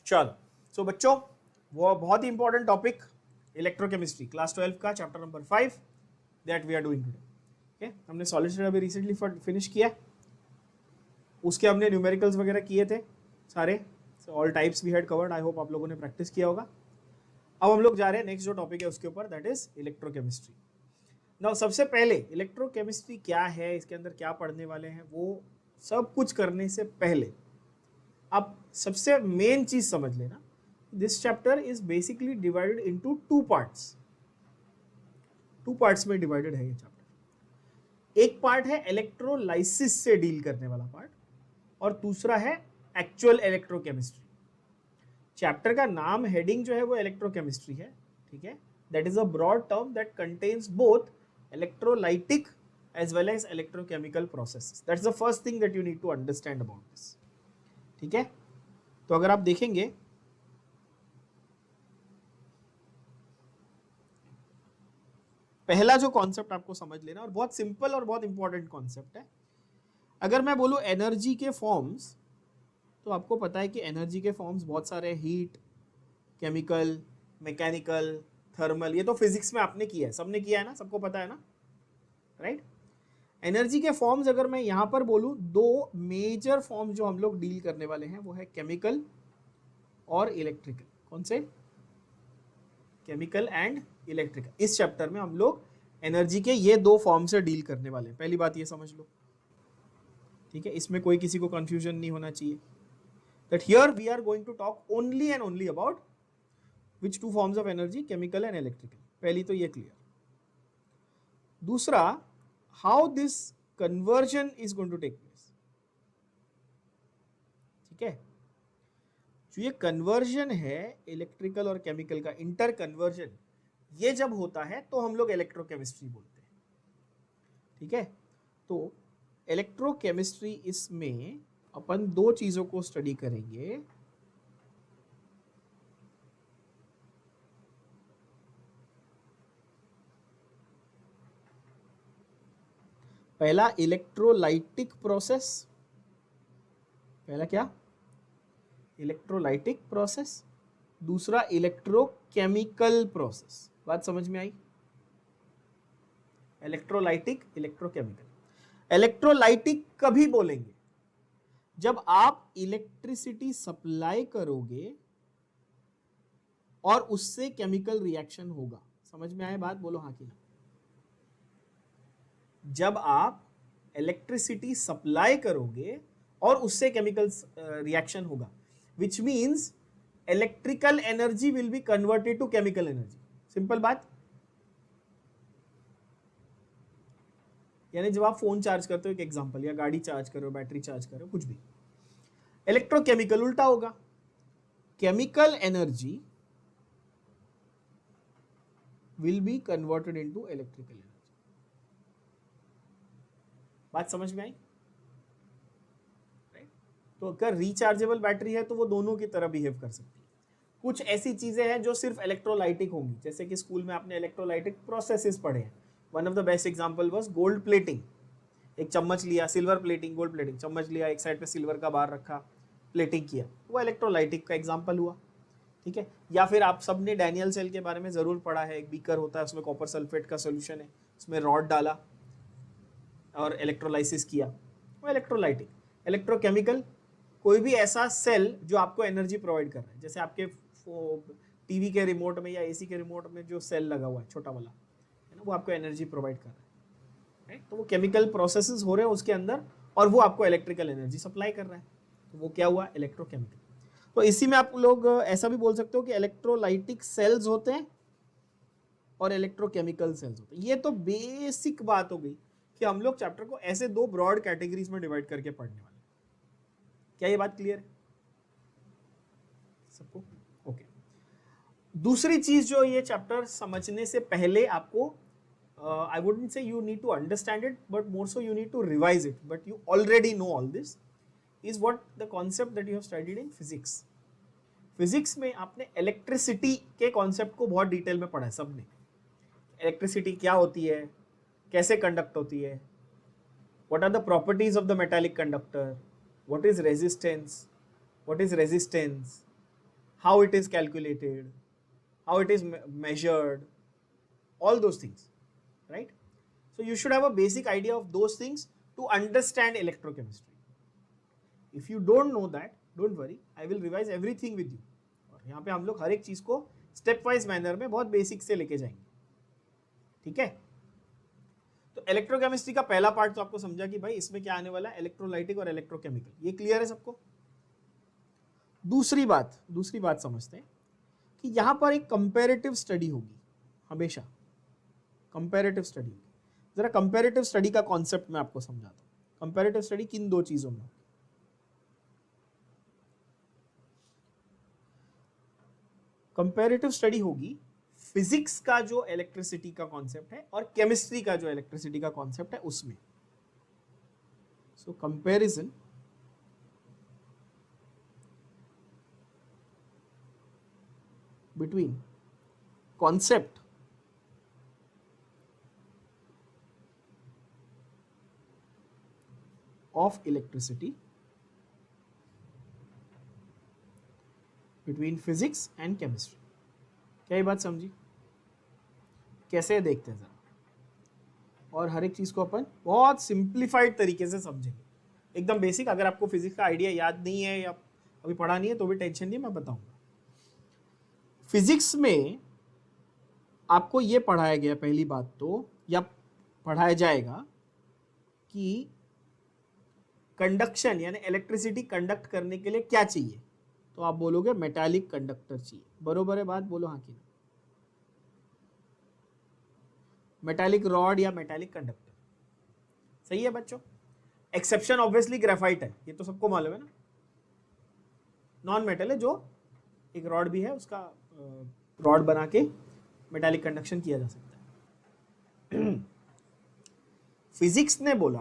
चलो सो बच्चों, वो बहुत ही इंपॉर्टेंट टॉपिक इलेक्ट्रोकेमिस्ट्री क्लास 12 का chapter number 5 that we are doing today. Okay, हमने सॉलिड स्टेट अभी रिसेंटली फिनिश किया, उसके हमने न्यूमेरिकल्स वगैरह किए थे सारे, all types we had covered. I hope आप लोगों ने प्रैक्टिस किया होगा। अब हम लोग जा रहे हैं नेक्स्ट जो टॉपिक है उसके ऊपर, दैट इज इलेक्ट्रोकेमिस्ट्री। नाउ सबसे पहले इलेक्ट्रोकेमिस्ट्री क्या है, इसके अंदर क्या पढ़ने वाले हैं, वो सब कुछ करने से पहले आप सबसे मेन चीज समझ लेना, this chapter is basically divided into two parts में डिवाइडेड है ये चैप्टर। एक पार्ट है इलेक्ट्रोलाइसिस से डील करने वाला पार्ट, और दूसरा है एक्चुअल इलेक्ट्रोकेमिस्ट्री। चैप्टर का नाम, हेडिंग जो है वो इलेक्ट्रोकेमिस्ट्री है, ठीक है। That is a broad term that contains both electrolytic as well as electrochemical processes. That's the first thing that you need to understand about this, ठीक है। तो अगर आप देखेंगे पहला जो कॉन्सेप्ट आपको समझ लेना, और बहुत सिंपल और बहुत इंपॉर्टेंट कॉन्सेप्ट है। अगर मैं बोलूं एनर्जी के फॉर्म्स, तो आपको पता है कि एनर्जी के फॉर्म्स बहुत सारे, हीट, केमिकल, मैकेनिकल, थर्मल, ये तो फिजिक्स में आपने किया है, सबने किया है ना, सबको पता है ना, राइट। एनर्जी के फॉर्म्स अगर मैं यहां पर बोलूं, दो मेजर फॉर्म जो हम लोग डील करने वाले हैं वो है केमिकल और इलेक्ट्रिकल। कौन से? Chemical and electrical. इस चैप्टर में हम लोग एनर्जी के ये दो फॉर्म से डील करने वाले हैं, पहली बात ये समझ लो, ठीक है। इसमें कोई किसी को कंफ्यूजन नहीं होना चाहिए that here we are going to talk only and only about which two forms of energy, chemical and electrical। पहली तो ये क्लियर। दूसरा, how this conversion is going to take place, ठीक है। जो ये कन्वर्जन है इलेक्ट्रिकल और केमिकल का, इंटर कन्वर्जन, ये जब होता है तो हम लोग इलेक्ट्रोकेमिस्ट्री बोलते हैं, ठीक है। तो इलेक्ट्रोकेमिस्ट्री, इसमें अपन दो चीजों को स्टडी करेंगे। पहला इलेक्ट्रोलाइटिक प्रोसेस, पहला क्या? Electrolytic process. दूसरा इलेक्ट्रोकेमिकल प्रोसेस। बात समझ में आई? Electrolytic, electrochemical. इलेक्ट्रोलाइटिक कभी बोलेंगे जब आप इलेक्ट्रिसिटी सप्लाई करोगे और उससे केमिकल रिएक्शन होगा। समझ में आए बात? बोलो हाँ कि ना। जब आप इलेक्ट्रिसिटी सप्लाई करोगे और उससे केमिकल रिएक्शन होगा, which means electrical energy will be converted to chemical energy. Simple बात। यानी जब आप फोन चार्ज करते हो, एक एग्जांपल, या गाड़ी चार्ज कर रहे हो, बैटरी चार्ज कर रहे हो, कुछ भी, इलेक्ट्रोकेमिकल उल्टा होगा। Chemical energy will be converted into electrical energy. बात समझ में आई? तो अगर रिचार्जेबल बैटरी है तो वो दोनों की तरह बिहेव कर सकती है। कुछ ऐसी चीजें हैं जो सिर्फ इलेक्ट्रोलाइटिक होंगी, जैसे कि स्कूल में आपने इलेक्ट्रोलाइटिक प्रोसेसेस पढ़े हैं। One of the best example was gold plating. एक चम्मच लिया, सिल्वर प्लेटिंग, गोल्ड प्लेटिंग, चम्मच लिया, एक साइड पे सिल्वर का बार रखा, प्लेटिंग किया, वो इलेक्ट्रोलाइटिक का एग्जाम्पल हुआ, ठीक है। या फिर आप सबने डैनियल सेल के बारे में जरूर पढ़ा है। एक बीकर होता है, उसमें कॉपर सल्फेट का सोल्यूशन है, उसमें रॉड डाला और इलेक्ट्रोलाइसिस किया, वो इलेक्ट्रोलाइटिक। इलेक्ट्रोकेमिकल, कोई भी ऐसा सेल जो आपको एनर्जी प्रोवाइड कर रहा है, जैसे आपके टीवी के रिमोट में या एसी के रिमोट में जो सेल लगा हुआ है छोटा वाला, है ना, वो आपको एनर्जी प्रोवाइड कर रहा है, राइट। तो वो केमिकल प्रोसेसेस हो रहे हैं उसके अंदर और वो आपको इलेक्ट्रिकल एनर्जी सप्लाई कर रहा है, तो वो क्या हुआ? इलेक्ट्रोकेमिकल। तो इसी में आप लोग ऐसा भी बोल सकते हो कि इलेक्ट्रोलाइटिक सेल्स होते हैं और इलेक्ट्रोकेमिकल सेल्स होते हैं। ये तो बेसिक बात हो गई कि हम लोग चैप्टर को ऐसे दो ब्रॉड कैटेगरीज में डिवाइड करके पढ़ने वाले। क्या ये बात क्लियर है सबको? ओके। दूसरी चीज जो ये चैप्टर समझने से पहले आपको, I wouldn't say you need to understand it, but more so you need to revise it, but you already know all this, is what the concept that you have studied in physics. Physics में आपने electricity के concept को बहुत detail में पढ़ा है सबने। Electricity क्या होती है, कैसे कंडक्ट होती है, what are the properties of the metallic conductor, what is resistance, how it is calculated, how it is measured, all those things, right? So you should have a basic idea of those things to understand electrochemistry. If you don't know that, don't worry, I will revise everything with you. और यहाँ पे हम लोग हर एक चीज को step wise manner में बहुत बेसिक से लेके जाएंगे, ठीक है? तो इलेक्ट्रोकेमिस्ट्री का पहला पार्ट तो आपको समझा कि भाई इसमें क्या आने वाला है, इलेक्ट्रोलाइटिक और इलेक्ट्रोकेमिकल, ये क्लियर है सबको? दूसरी बात समझते हैं कि यहां पर एक कंपैरेटिव स्टडी होगी, हमेशा कंपैरेटिव स्टडी होगी। जरा कंपैरेटिव स्टडी का कॉन्सेप्ट मैं आपको समझाता हूं। कंपैरेटिव स्टडी किन दो चीजों में? कंपैरेटिव स्टडी होगी फिजिक्स का जो इलेक्ट्रिसिटी का कॉन्सेप्ट है और केमिस्ट्री का जो इलेक्ट्रिसिटी का कॉन्सेप्ट है उसमें। सो comparison between concept of electricity between physics and chemistry। क्या ये बात समझी? कैसे देखते हैं जरा, और हर एक चीज को अपन बहुत सिंप्लीफाइड तरीके से समझेंगे, एकदम बेसिक। अगर आपको फिजिक्स का आइडिया याद नहीं है या अभी पढ़ा नहीं है तो भी टेंशन नहीं, मैं बताऊंगा। फिजिक्स में आपको ये पढ़ाया गया, पहली बात तो, या पढ़ाया जाएगा कि कंडक्शन यानी इलेक्ट्रिसिटी कंडक्ट करने के लिए क्या चाहिए, तो आप बोलोगे मेटालिक कंडक्टर चाहिए। बरोबर है बात? बोलो हाँ कि मेटालिक रॉड या मेटालिक कंडक्टर, सही है बच्चों? एक्सेप्शन ऑब्वियसली ग्रेफाइट है, ये तो सबको मालूम है ना, नॉन मेटल है, जो एक रॉड भी है, उसका रॉड बना के मेटालिक कंडक्शन किया जा सकता है। फिजिक्स ने बोला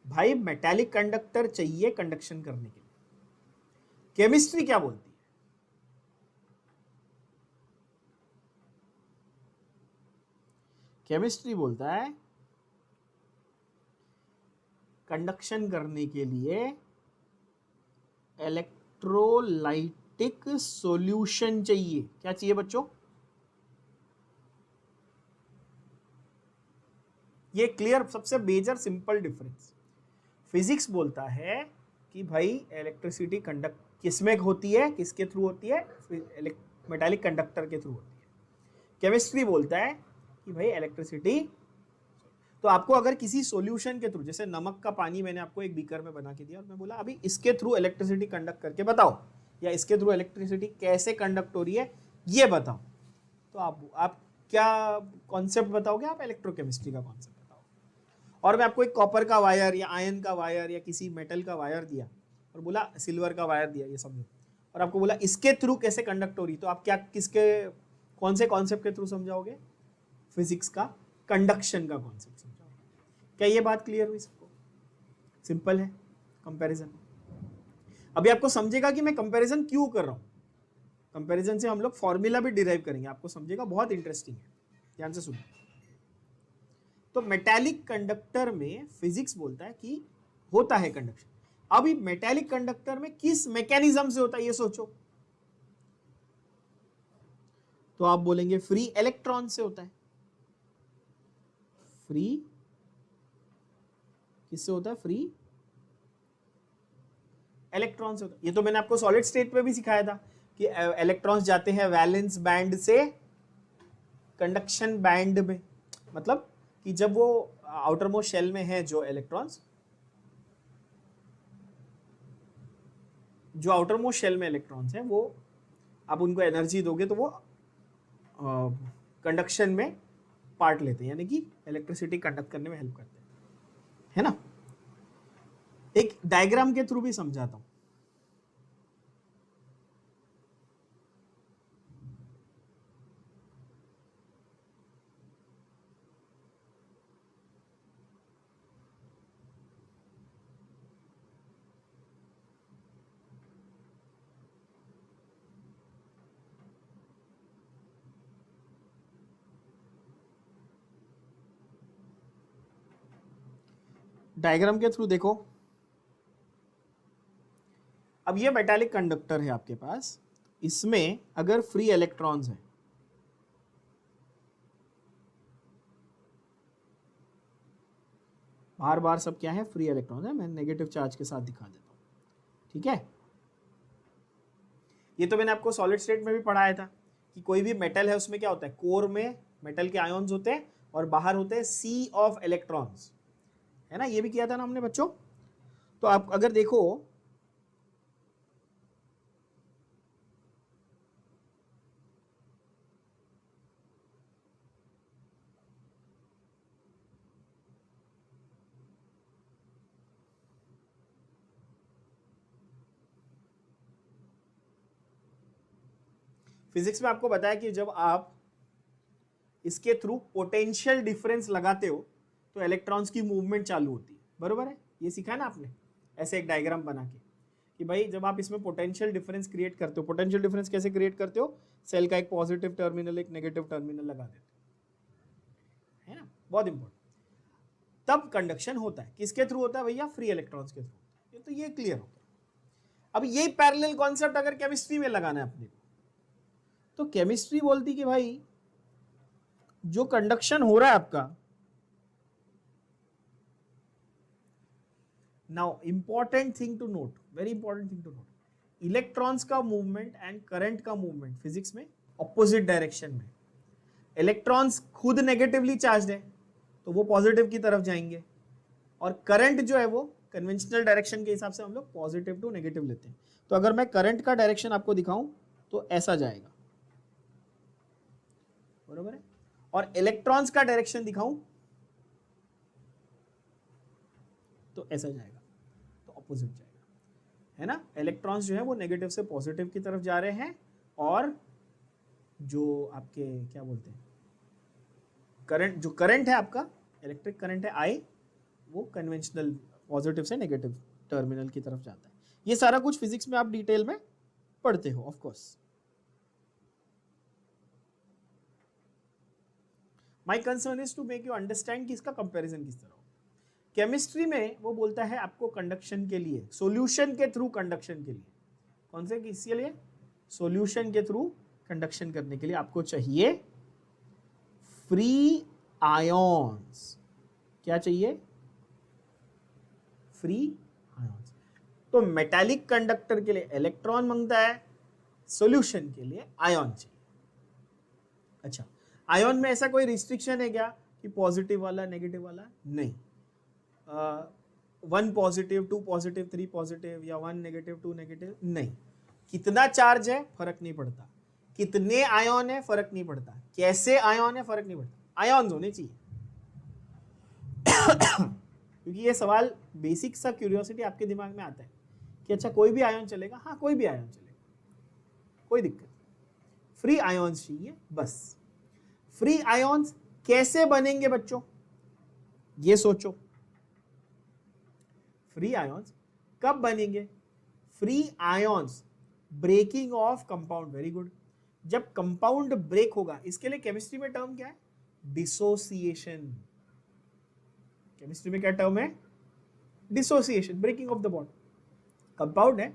भाई मेटालिक कंडक्टर चाहिए कंडक्शन करने के लिए। केमिस्ट्री क्या बोलती है? केमिस्ट्री बोलता है कंडक्शन करने के लिए इलेक्ट्रोलाइटिक सॉल्यूशन चाहिए। क्या चाहिए बच्चों? ये क्लियर, सबसे मेजर सिंपल डिफरेंस। फिजिक्स बोलता है कि भाई इलेक्ट्रिसिटी कंडक्ट किसमें होती है, किसके थ्रू होती है? मेटालिक कंडक्टर के थ्रू होती है। केमिस्ट्री बोलता है कि भाई इलेक्ट्रिसिटी, तो आपको अगर किसी सॉल्यूशन के थ्रू, जैसे नमक का पानी मैंने आपको एक बीकर में बना के दिया और मैं बोला अभी इसके थ्रू इलेक्ट्रिसिटी कंडक्ट करके बताओ, या इसके थ्रू इलेक्ट्रिसिटी कैसे कंडक्ट हो रही है ये बताओ, तो आप क्या कॉन्सेप्ट बताओगे? आप इलेक्ट्रोकेमिस्ट्री का कॉन्सेप्ट बताओ। और मैं आपको एक कॉपर का वायर या आयरन का वायर या किसी मेटल का वायर दिया और बोला सिल्वर का वायर दिया, ये समझो, और आपको बोला इसके थ्रू कैसे कंडक्ट हो रही, तो आप क्या कौन से कॉन्सेप्ट के थ्रू समझाओगे? फिजिक्स का कंडक्शन का कॉन्सेप्ट समझाओगे। क्या ये बात क्लियर हुई सबको? सिंपल है कंपैरिजन। अभी आपको समझेगा कि मैं कंपैरिजन क्यों कर रहा हूं। कंपैरिजन से हम लोग फॉर्मूला भी डिराइव करेंगे, आपको समझेगा, बहुत इंटरेस्टिंग है, ध्यान से सुनो। तो मेटालिक कंडक्टर में फिजिक्स बोलता है कि होता है कंडक्शन। अभी मेटालिक कंडक्टर में किस मैकेनिज्म से होता है ये सोचो, तो आप बोलेंगे फ्री इलेक्ट्रॉन से होता है। फ्री किससे होता है? फ्री इलेक्ट्रॉन से होता है। ये तो मैंने आपको सॉलिड स्टेट पे भी सिखाया था कि इलेक्ट्रॉन्स जाते हैं वैलेंस बैंड से कंडक्शन बैंड में, मतलब कि जब वो आउटर मोस्ट शेल में है, जो इलेक्ट्रॉन्स, जो आउटर मोस्ट शेल में इलेक्ट्रॉन्स हैं, वो आप उनको एनर्जी दोगे तो वो कंडक्शन में पार्ट लेते हैं, यानी कि इलेक्ट्रिसिटी कंडक्ट करने में हेल्प करते हैं, है ना? एक डायग्राम के थ्रू भी समझाता हूं। डायग्राम के थ्रू देखो। अब ये मेटालिक कंडक्टर है आपके पास, इसमें अगर फ्री इलेक्ट्रॉन्स हैं, बार बार सब क्या है, फ्री इलेक्ट्रॉन है, मैं नेगेटिव चार्ज के साथ दिखा देता हूं, ठीक है। ये तो मैंने आपको सॉलिड स्टेट में भी पढ़ाया था कि कोई भी मेटल है उसमें क्या होता है, कोर में मेटल के आयन्स होते हैं और बाहर होते हैं सी ऑफ इलेक्ट्रॉन्स, है ना, ये भी किया था ना हमने बच्चों। तो आप अगर देखो, फिजिक्स में आपको बताया कि जब आप इसके थ्रू पोटेंशियल डिफरेंस लगाते हो तो इलेक्ट्रॉन्स की मूवमेंट चालू होती है, बरोबर है, ये सीखा है ना आपने, ऐसे एक डायग्राम बना के कि भाई जब आप इसमें पोटेंशियल डिफरेंस क्रिएट करते हो, पोटेंशियल डिफरेंस कैसे क्रिएट करते हो, सेल का एक पॉजिटिव टर्मिनल एक नेगेटिव टर्मिनल लगा देते हो, है ना, बहुत इंपॉर्टेंट। तब कंडक्शन होता है, किसके थ्रू होता है भैया, फ्री इलेक्ट्रॉन्स के थ्रू, तो ये क्लियर हो गया। अब ये पैरेलल कॉन्सेप्ट अगर केमिस्ट्री में लगाना है अपने को, तो केमिस्ट्री बोलती कि भाई जो कंडक्शन हो रहा है आपका, now important thing to note, very important thing to note, electrons का मूवमेंट एंड करंट का मूवमेंट फिजिक्स में ऑपोजिट डायरेक्शन में। इलेक्ट्रॉन्स खुद नेगेटिवली चार्ज है तो वो पॉजिटिव की तरफ जाएंगे, और करंट जो है वो कन्वेंशनल डायरेक्शन के हिसाब से हम लोग पॉजिटिव टू नेगेटिव लेते हैं। तो अगर मैं करंट का डायरेक्शन आपको दिखाऊं तो ऐसा जाएगा, बरोबर है, और इलेक्ट्रॉन्स का डायरेक्शन दिखाऊं तो ऐसा जाएगा, तो ऑपोजिट जाएगा, है ना। इलेक्ट्रॉन्स जो है वो नेगेटिव से पॉजिटिव की तरफ जा रहे हैं, और जो आपके क्या बोलते हैं, करंट, जो करंट है आपका इलेक्ट्रिक करंट है आई, वो कन्वेंशनल पॉजिटिव से नेगेटिव टर्मिनल की तरफ जाता है। ये सारा कुछ फिजिक्स में आप डिटेल में पढ़ते हो of course. My concern is to make you understand कि इसका कंपैरिजन किस तरह हो। केमिस्ट्री में वो बोलता है आपको कंडक्शन के लिए, सॉल्यूशन के थ्रू कंडक्शन के लिए, कौन से किसके लिए, सॉल्यूशन के थ्रू कंडक्शन करने के लिए आपको चाहिए फ्री आयॉन्स। क्या चाहिए, फ्री आयॉन्स। तो मेटालिक कंडक्टर के लिए इलेक्ट्रॉन मांगता है, सॉल्यूशन के लिए आयॉन चाहिए। अच्छा, आयॉन में ऐसा कोई रिस्ट्रिक्शन है क्या कि पॉजिटिव वाला नेगेटिव वाला, नहीं, 1 पॉजिटिव 2 पॉजिटिव 3 पॉजिटिव या 1 नेगेटिव 2 नेगेटिव, नहीं, कितना चार्ज है फर्क नहीं पड़ता, कितने आयॉन है फर्क नहीं पड़ता, कैसे आयॉन है फर्क नहीं पड़ता, आयॉन्स होने चाहिए। क्योंकि ये सवाल बेसिक सा क्यूरियोसिटी आपके दिमाग में आता है कि अच्छा कोई भी आयॉन चलेगा, हाँ कोई भी आयॉन चलेगा, कोई दिक्कत, फ्री आयॉन्स चाहिए बस। फ्री आयॉन्स कैसे बनेंगे बच्चों, ये सोचो, फ्री आयॉन्स कब बनेंगे, free ions breaking of compound, very good, जब कंपाउंड ब्रेक होगा, इसके लिए केमिस्ट्री में टर्म क्या है, डिसोसिएशन। केमिस्ट्री में क्या टर्म है, dissociation, breaking of the bond, compound है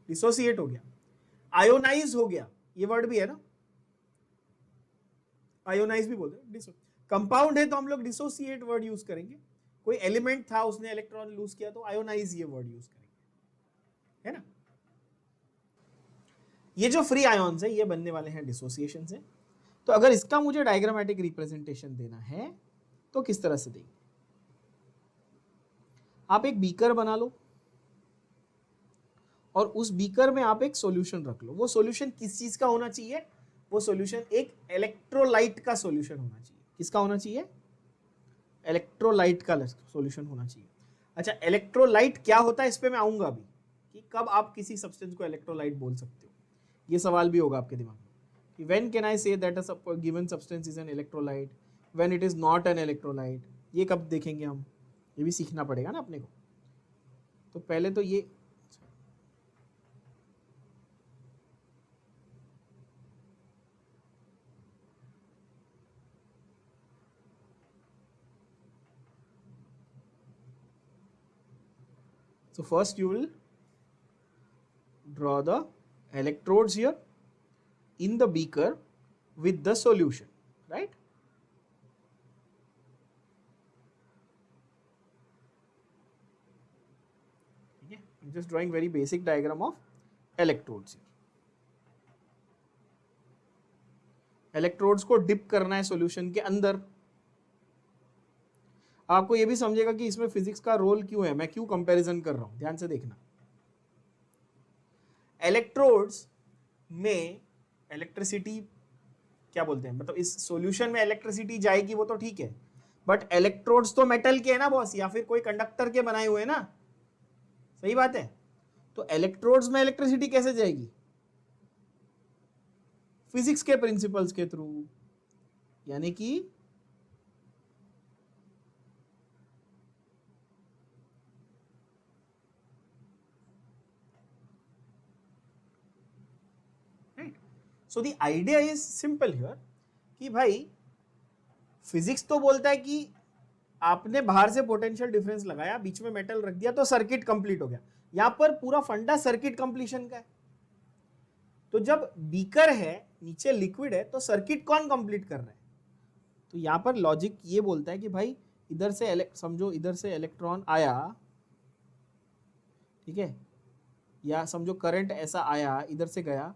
डिसोसिएट हो गया, आयोनाइज हो गया, ये वर्ड भी है ना, आयोनाइज भी बोलते हैं, कंपाउंड है तो हम लोग डिसोसिएट वर्ड यूज करेंगे, कोई एलिमेंट था उसने इलेक्ट्रॉन लूज किया तो आयोनाइज ये वर्ड यूज करेंगे, है ना। ये जो फ्री आयॉन्स है ये बनने वाले हैं डिसोसिएशन से। तो अगर इसका मुझे डायग्रामेटिक रिप्रेजेंटेशन देना है तो किस तरह से देंगे, आप एक बीकर बना लो और उस बीकर में आप एक सॉल्यूशन रख लो। वो सॉल्यूशन किस चीज का होना चाहिए, वो सॉल्यूशन एक इलेक्ट्रोलाइट का सॉल्यूशन होना चाहिए। किसका होना चाहिए, इलेक्ट्रोलाइट का सॉल्यूशन होना चाहिए। अच्छा, इलेक्ट्रोलाइट क्या होता है इस पे मैं आऊंगा अभी, कि कब आप किसी सब्सटेंस को इलेक्ट्रोलाइट बोल सकते हो, ये सवाल भी होगा आपके दिमाग में कि when can I say that a given substance is an electrolyte, when it is not an electrolyte, ये कब देखेंगे हम, ये भी सीखना पड़ेगा ना अपने को। तो पहले तो ये so first you will draw the electrodes here in the beaker with the solution, right? Okay, I'm just drawing very basic diagram of electrodes here. Electrodes को डिप करना है सॉल्यूशन के अंदर. आपको ये भी समझेगा कि इसमें फिजिक्स का रोल क्यों है, मैं क्यों कंपैरिजन कर रहा हूं, ध्यान से देखना. इलेक्ट्रोड्स में इलेक्ट्रिसिटी क्या बोलते हैं, मतलब इस सॉल्यूशन में इलेक्ट्रिसिटी जाएगी वो तो ठीक है, बट इलेक्ट्रोड्स तो मेटल के है ना बॉस, या फिर कोई कंडक्टर के बनाए हुए हैं ना, सही बात है. तो इलेक्ट्रोड्स में इलेक्ट्रिसिटी कैसे जाएगी, फिजिक्स के प्रिंसिपल्स के थ्रू, यानी कि right. So the idea is simple here कि भाई फिजिक्स तो बोलता है कि आपने बाहर से पोटेंशियल डिफरेंस लगाया, बीच में मेटल रख दिया तो सर्किट कंप्लीट हो गया. यहां पर पूरा फंडा सर्किट कंप्लीशन का है. तो जब बीकर है, नीचे लिक्विड है, तो सर्किट कौन कंप्लीट कर रहा है. तो यहां पर लॉजिक ये बोलता है कि भाई इधर से समझो इधर से इलेक्ट्रॉन आया, ठीक है, या समझो करंट ऐसा आया इधर से गया,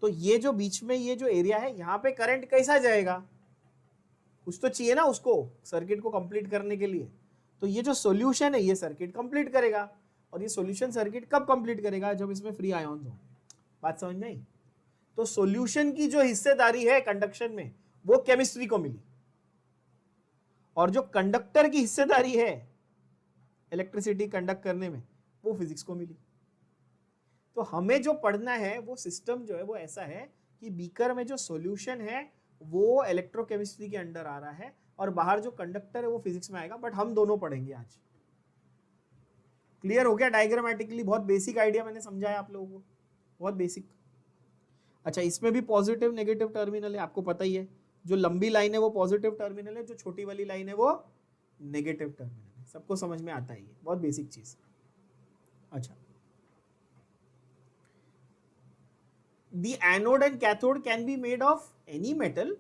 तो ये जो बीच में ये जो एरिया है यहां पे करंट कैसा जाएगा, कुछ तो चाहिए ना उसको सर्किट को कंप्लीट करने के लिए. तो ये जो सॉल्यूशन है ये सर्किट कंप्लीट करेगा, और ये सॉल्यूशन सर्किट कब कंप्लीट करेगा, जब इसमें फ्री आयॉन्स हो. बात समझ में आई. तो सॉल्यूशन की जो हिस्सेदारी है कंडक्शन में वो केमिस्ट्री को मिली, और जो कंडक्टर की हिस्सेदारी है इलेक्ट्रिसिटी कंडक्ट करने में वो फिजिक्स को मिली. तो हमें जो पढ़ना है वो सिस्टम जो है वो ऐसा है कि बीकर में जो सॉल्यूशन है वो इलेक्ट्रोकेमिस्ट्री के अंडर आ रहा है, और बाहर जो कंडक्टर है वो फिजिक्स में आएगा, बट हम दोनों पढ़ेंगे आज. क्लियर हो गया डायग्रामेटिकली, बहुत बेसिक आइडिया मैंने समझाया आप लोगों को, बहुत बेसिक. अच्छा, इसमें भी पॉजिटिव नेगेटिव टर्मिनल है, आपको पता ही है. जो लंबी लाइन है वो पॉजिटिव टर्मिनल है, जो छोटी वाली लाइन है वो नेगेटिव टर्मिनल है. सबको समझ में आता ही है, बहुत बेसिक चीज. अच्छा, the anode and cathode can be made of any metal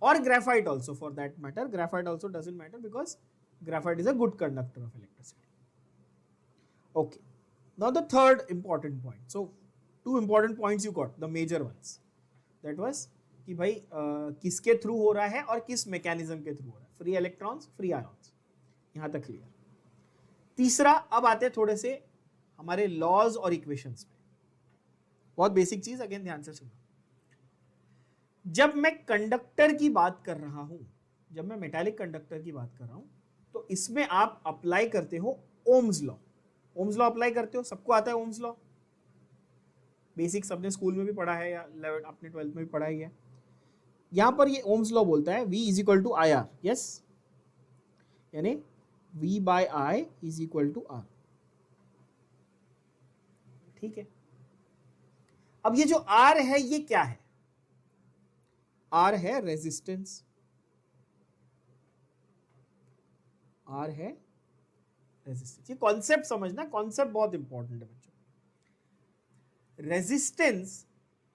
or graphite also, for that matter. Graphite also doesn't matter because graphite is a good conductor of electricity. Okay, now the third important point. So two important points you got, the major ones. That was कि भाई किसके through हो रहा है और किस mechanism के through हो रहा है, फ्री इलेक्ट्रॉन्स फ्री आयॉन्स, यहां तक क्लियर. तीसरा, अब आते थोड़े से हमारे लॉज और इक्वेशंस में. बहुत बेसिक चीज, अगेन ध्यान से सुनो. जब मैं कंडक्टर की बात कर रहा हूं, जब मैं मेटालिक कंडक्टर की बात कर रहा हूं, तो इसमें आप अप्लाई करते हो Ohm's law. Ohm's law apply करते हो, सबको आता है ओम्स लॉ. बेसिक सबने स्कूल में भी पढ़ा है या अपने 12th में भी पढ़ा ही है. यहां पर ये ओम्स लॉ बोलता है V is equal to I R. Yes, यानी V by I is equal to R. ठीक है. अब ये जो R है ये क्या है, R है रेजिस्टेंस, R है रेजिस्टेंस. ये कॉन्सेप्ट समझना, कॉन्सेप्ट बहुत इंपॉर्टेंट है बच्चों. रेजिस्टेंस,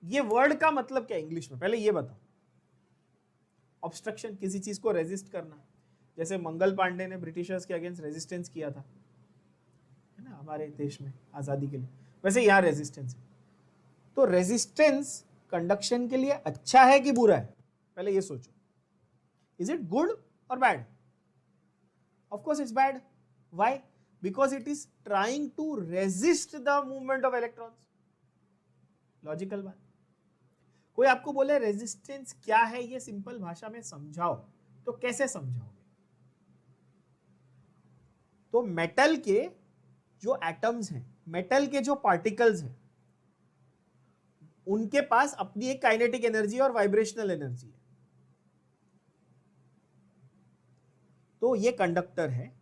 ये वर्ड का मतलब क्या है इंग्लिश में, पहले ये बताओ. ऑब्स्ट्रक्शन, किसी चीज को रेजिस्ट करना. जैसे मंगल पांडे ने ब्रिटिशर्स के अगेंस्ट रेजिस्टेंस किया था, है ना, हमारे देश में आजादी के लिए, वैसे यहाँ रेजिस्टेंस है. तो रेजिस्टेंस कंडक्शन के लिए अच्छा है कि बुरा है, पहले ये सोचो. इज इट गुड और bad? Of course it's bad. Why? Because it is trying to resist the movement of electrons. Logical बात. कोई आपको बोले रेजिस्टेंस क्या है, ये सिंपल भाषा में समझाओ, तो कैसे समझाओगे? तो मेटल के जो एटम्स हैं, मेटल के जो पार्टिकल्स हैं, उनके पास अपनी एक काइनेटिक एनर्जी और वाइब्रेशनल एनर्जी है. तो ये कंडक्टर है,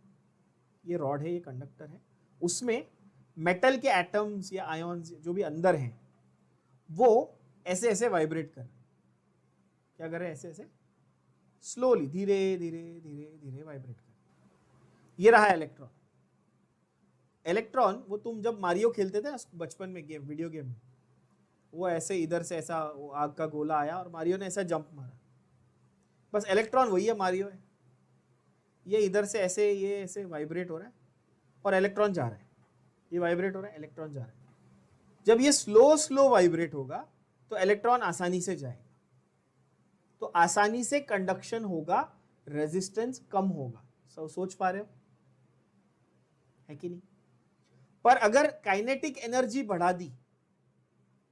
ये रॉड है, ये कंडक्टर है. उसमें मेटल के एटम्स या आयॉन्स जो भी अंदर हैं वो ऐसे ऐसे वाइब्रेट कर रहे हैं. क्या कर रहे हैं? ऐसे ऐसे स्लोली, धीरे धीरे धीरे धीरे वाइब्रेट कर रहे हैं. ये रहा इलेक्ट्रॉन. इलेक्ट्रॉन वो तुम जब मारियो खेलते थे ना बचपन में, गेम, वीडियो गेम में, वो ऐसे इधर से ऐसा आग का गोला आया और मारियो ने ऐसा जंप मारा, बस इलेक्ट्रॉन वही है, मारियो है, ये इधर से ऐसे ये ऐसे वाइब्रेट हो रहा है और इलेक्ट्रॉन जा रहा है, ये वाइब्रेट हो रहा है, इलेक्ट्रॉन जा रहा है। जब ये स्लो स्लो वाइब्रेट होगा तो इलेक्ट्रॉन आसानी से जाएगा, तो आसानी से कंडक्शन होगा, रेजिस्टेंस कम होगा। सब सोच पा रहे हो है कि नहीं? पर अगर काइनेटिक एनर्जी बढ़ा दी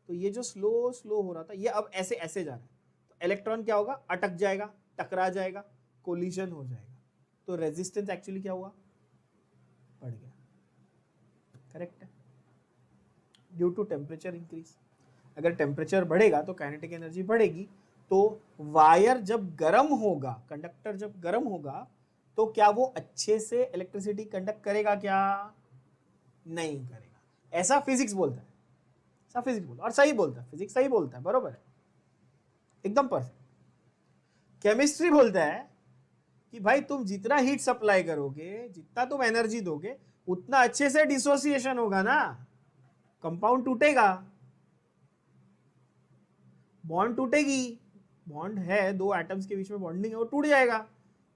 तो ये जो स्लो स्लो हो रहा था ये अब ऐसे ऐसे जा रहा है, तो इलेक्ट्रॉन क्या होगा, अटक जाएगा, टकरा जाएगा, कोलिजन हो जाएगा, तो रेजिस्टेंस एक्चुअली क्या हुआ, बढ़ गया। करेक्ट है, ड्यू टू टेम्परेचर इंक्रीज। अगर टेम्परेचर बढ़ेगा तो काइनेटिक एनर्जी बढ़ेगी, तो वायर जब गर्म होगा, कंडक्टर जब गर्म होगा तो क्या वो अच्छे से इलेक्ट्रिसिटी कंडक्ट करेगा, क्या नहीं करेगा। ऐसा फिजिक्स बोलता है, ऐसा फिजिक्स बोलता है, और सही बोलता है, फिजिक्स सही बोलता है, बरोबर है, एकदम परफेक्ट। केमिस्ट्री बोलता है कि भाई तुम जितना हीट सप्लाई करोगे, जितना तुम एनर्जी दोगे, उतना अच्छे से डिसोसिएशन होगा ना, कंपाउंड टूटेगा, बॉन्ड टूटेगी, बॉन्ड है दो एटम्स के बीच में बॉन्डिंग है, वो टूट जाएगा,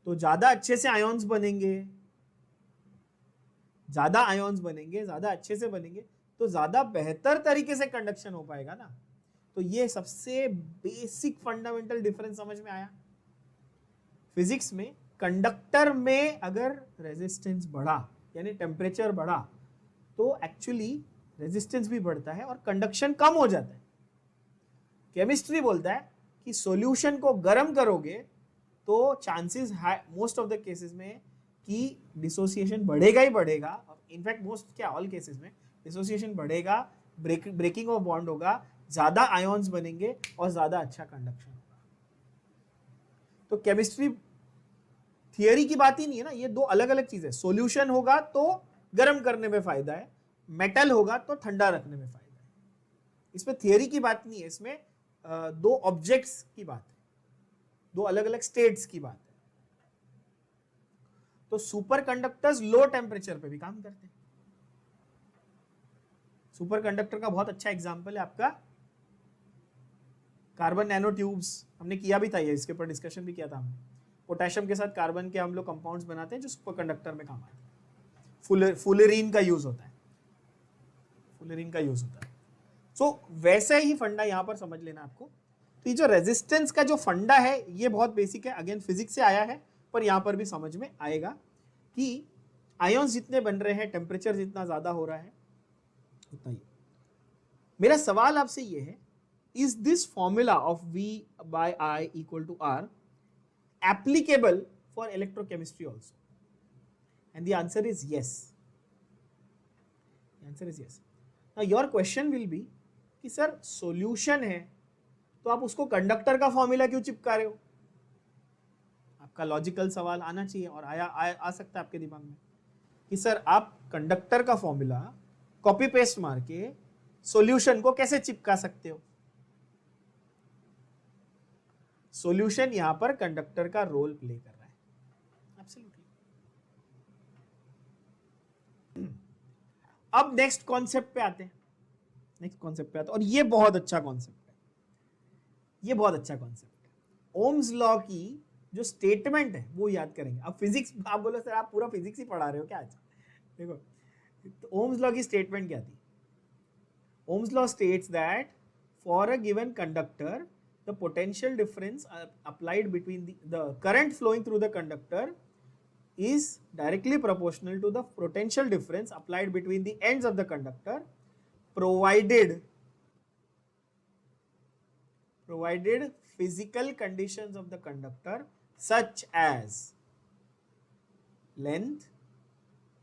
तो ज्यादा अच्छे से आयोन्स बनेंगे, ज्यादा आयोन्स बनेंगे, ज्यादा अच्छे से बनेंगे, तो ज्यादा बेहतर तरीके से कंडक्शन हो पाएगा ना। तो ये सबसे बेसिक फंडामेंटल डिफरेंस समझ में आया फिजिक्स में। कंडक्टर में अगर रेजिस्टेंस बढ़ा यानी टेम्परेचर बढ़ा तो एक्चुअली रेजिस्टेंस भी बढ़ता है और कंडक्शन कम हो जाता है। केमिस्ट्री बोलता है कि सॉल्यूशन को गर्म करोगे तो chances most of the cases में कि डिसोसिएशन बढ़ेगा ही बढ़ेगा, इनफैक्ट मोस्ट क्या ऑल केसेस में डिसोसिएशन बढ़ेगा, ब्रेकिंग ऑफ बॉन्ड होगा, ज्यादा आयोन्स बनेंगे और ज्यादा अच्छा कंडक्शन होगा। तो केमिस्ट्री थियरी की बात ही नहीं है ना, ये दो अलग अलग चीजें। सॉल्यूशन होगा तो गर्म करने में फायदा है, मेटल होगा तो ठंडा रखने में फायदा है। इसमें थियरी की बात नहीं है, इसमें दो ऑब्जेक्ट्स की बात है, दो अलग अलग स्टेट्स की बात है। तो सुपर कंडक्टर्स लो टेम्परेचर पे भी काम करते हैं। सुपर कंडक्टर का बहुत अच्छा एग्जांपल है आपका कार्बन नैनो ट्यूब्स, हमने किया भी था ये, इसके ऊपर डिस्कशन भी किया था हमने। पोटेशियम के साथ कार्बन के हम लोग कंपाउंड्स बनाते हैं जो सुपर कंडक्टर में काम आते हैं। फुलेरीन का यूज होता है, फुलेरीन का यूज होता है। सो वैसे ही फंडा यहां पर समझ लेना आपको। तो ये जो रेजिस्टेंस का जो फंडा है ये बहुत बेसिक है, अगेन फिजिक्स से आया है, पर यहां पर भी समझ में आएगा कि आयोन्स जितने बन रहे हैं, टेम्परेचर जितना ज्यादा हो रहा है उतना ही। मेरा सवाल आपसे ये है, is this formula of V by I equal to R applicable for electrochemistry also? And the answer is yes. The answer is yes. Now your question will be कि सर सॉल्यूशन है तो आप उसको कंडक्टर का formula क्यों चिपका रहे हो? आपका लॉजिकल सवाल आना चाहिए, और आ सकता है आपके दिमाग में कि सर आप कंडक्टर का फॉर्मूला कॉपी पेस्ट मार के सॉल्यूशन को कैसे चिपका सकते हो? सॉल्यूशन यहां पर कंडक्टर का रोल प्ले कर रहा है, एब्सोल्युटली। अब नेक्स्ट कॉन्सेप्ट पे आते हैं, नेक्स्ट कॉन्सेप्ट पे आते हैं, और ये बहुत अच्छा कॉन्सेप्ट है, ये बहुत अच्छा कॉन्सेप्ट है। ओम्स लॉ की जो स्टेटमेंट है वो याद करेंगे। अब फिजिक्स आप बोलो सर आप पूरा फिजिक्स ही पढ़ा रहे हो क्या आज? देखो तो ओम्स लॉ की स्टेटमेंट क्या थी? Ohm's law states that for a given conductor the potential difference applied between the current flowing through the conductor is directly proportional to the potential difference applied between the ends of the conductor provided physical conditions of the conductor such as length,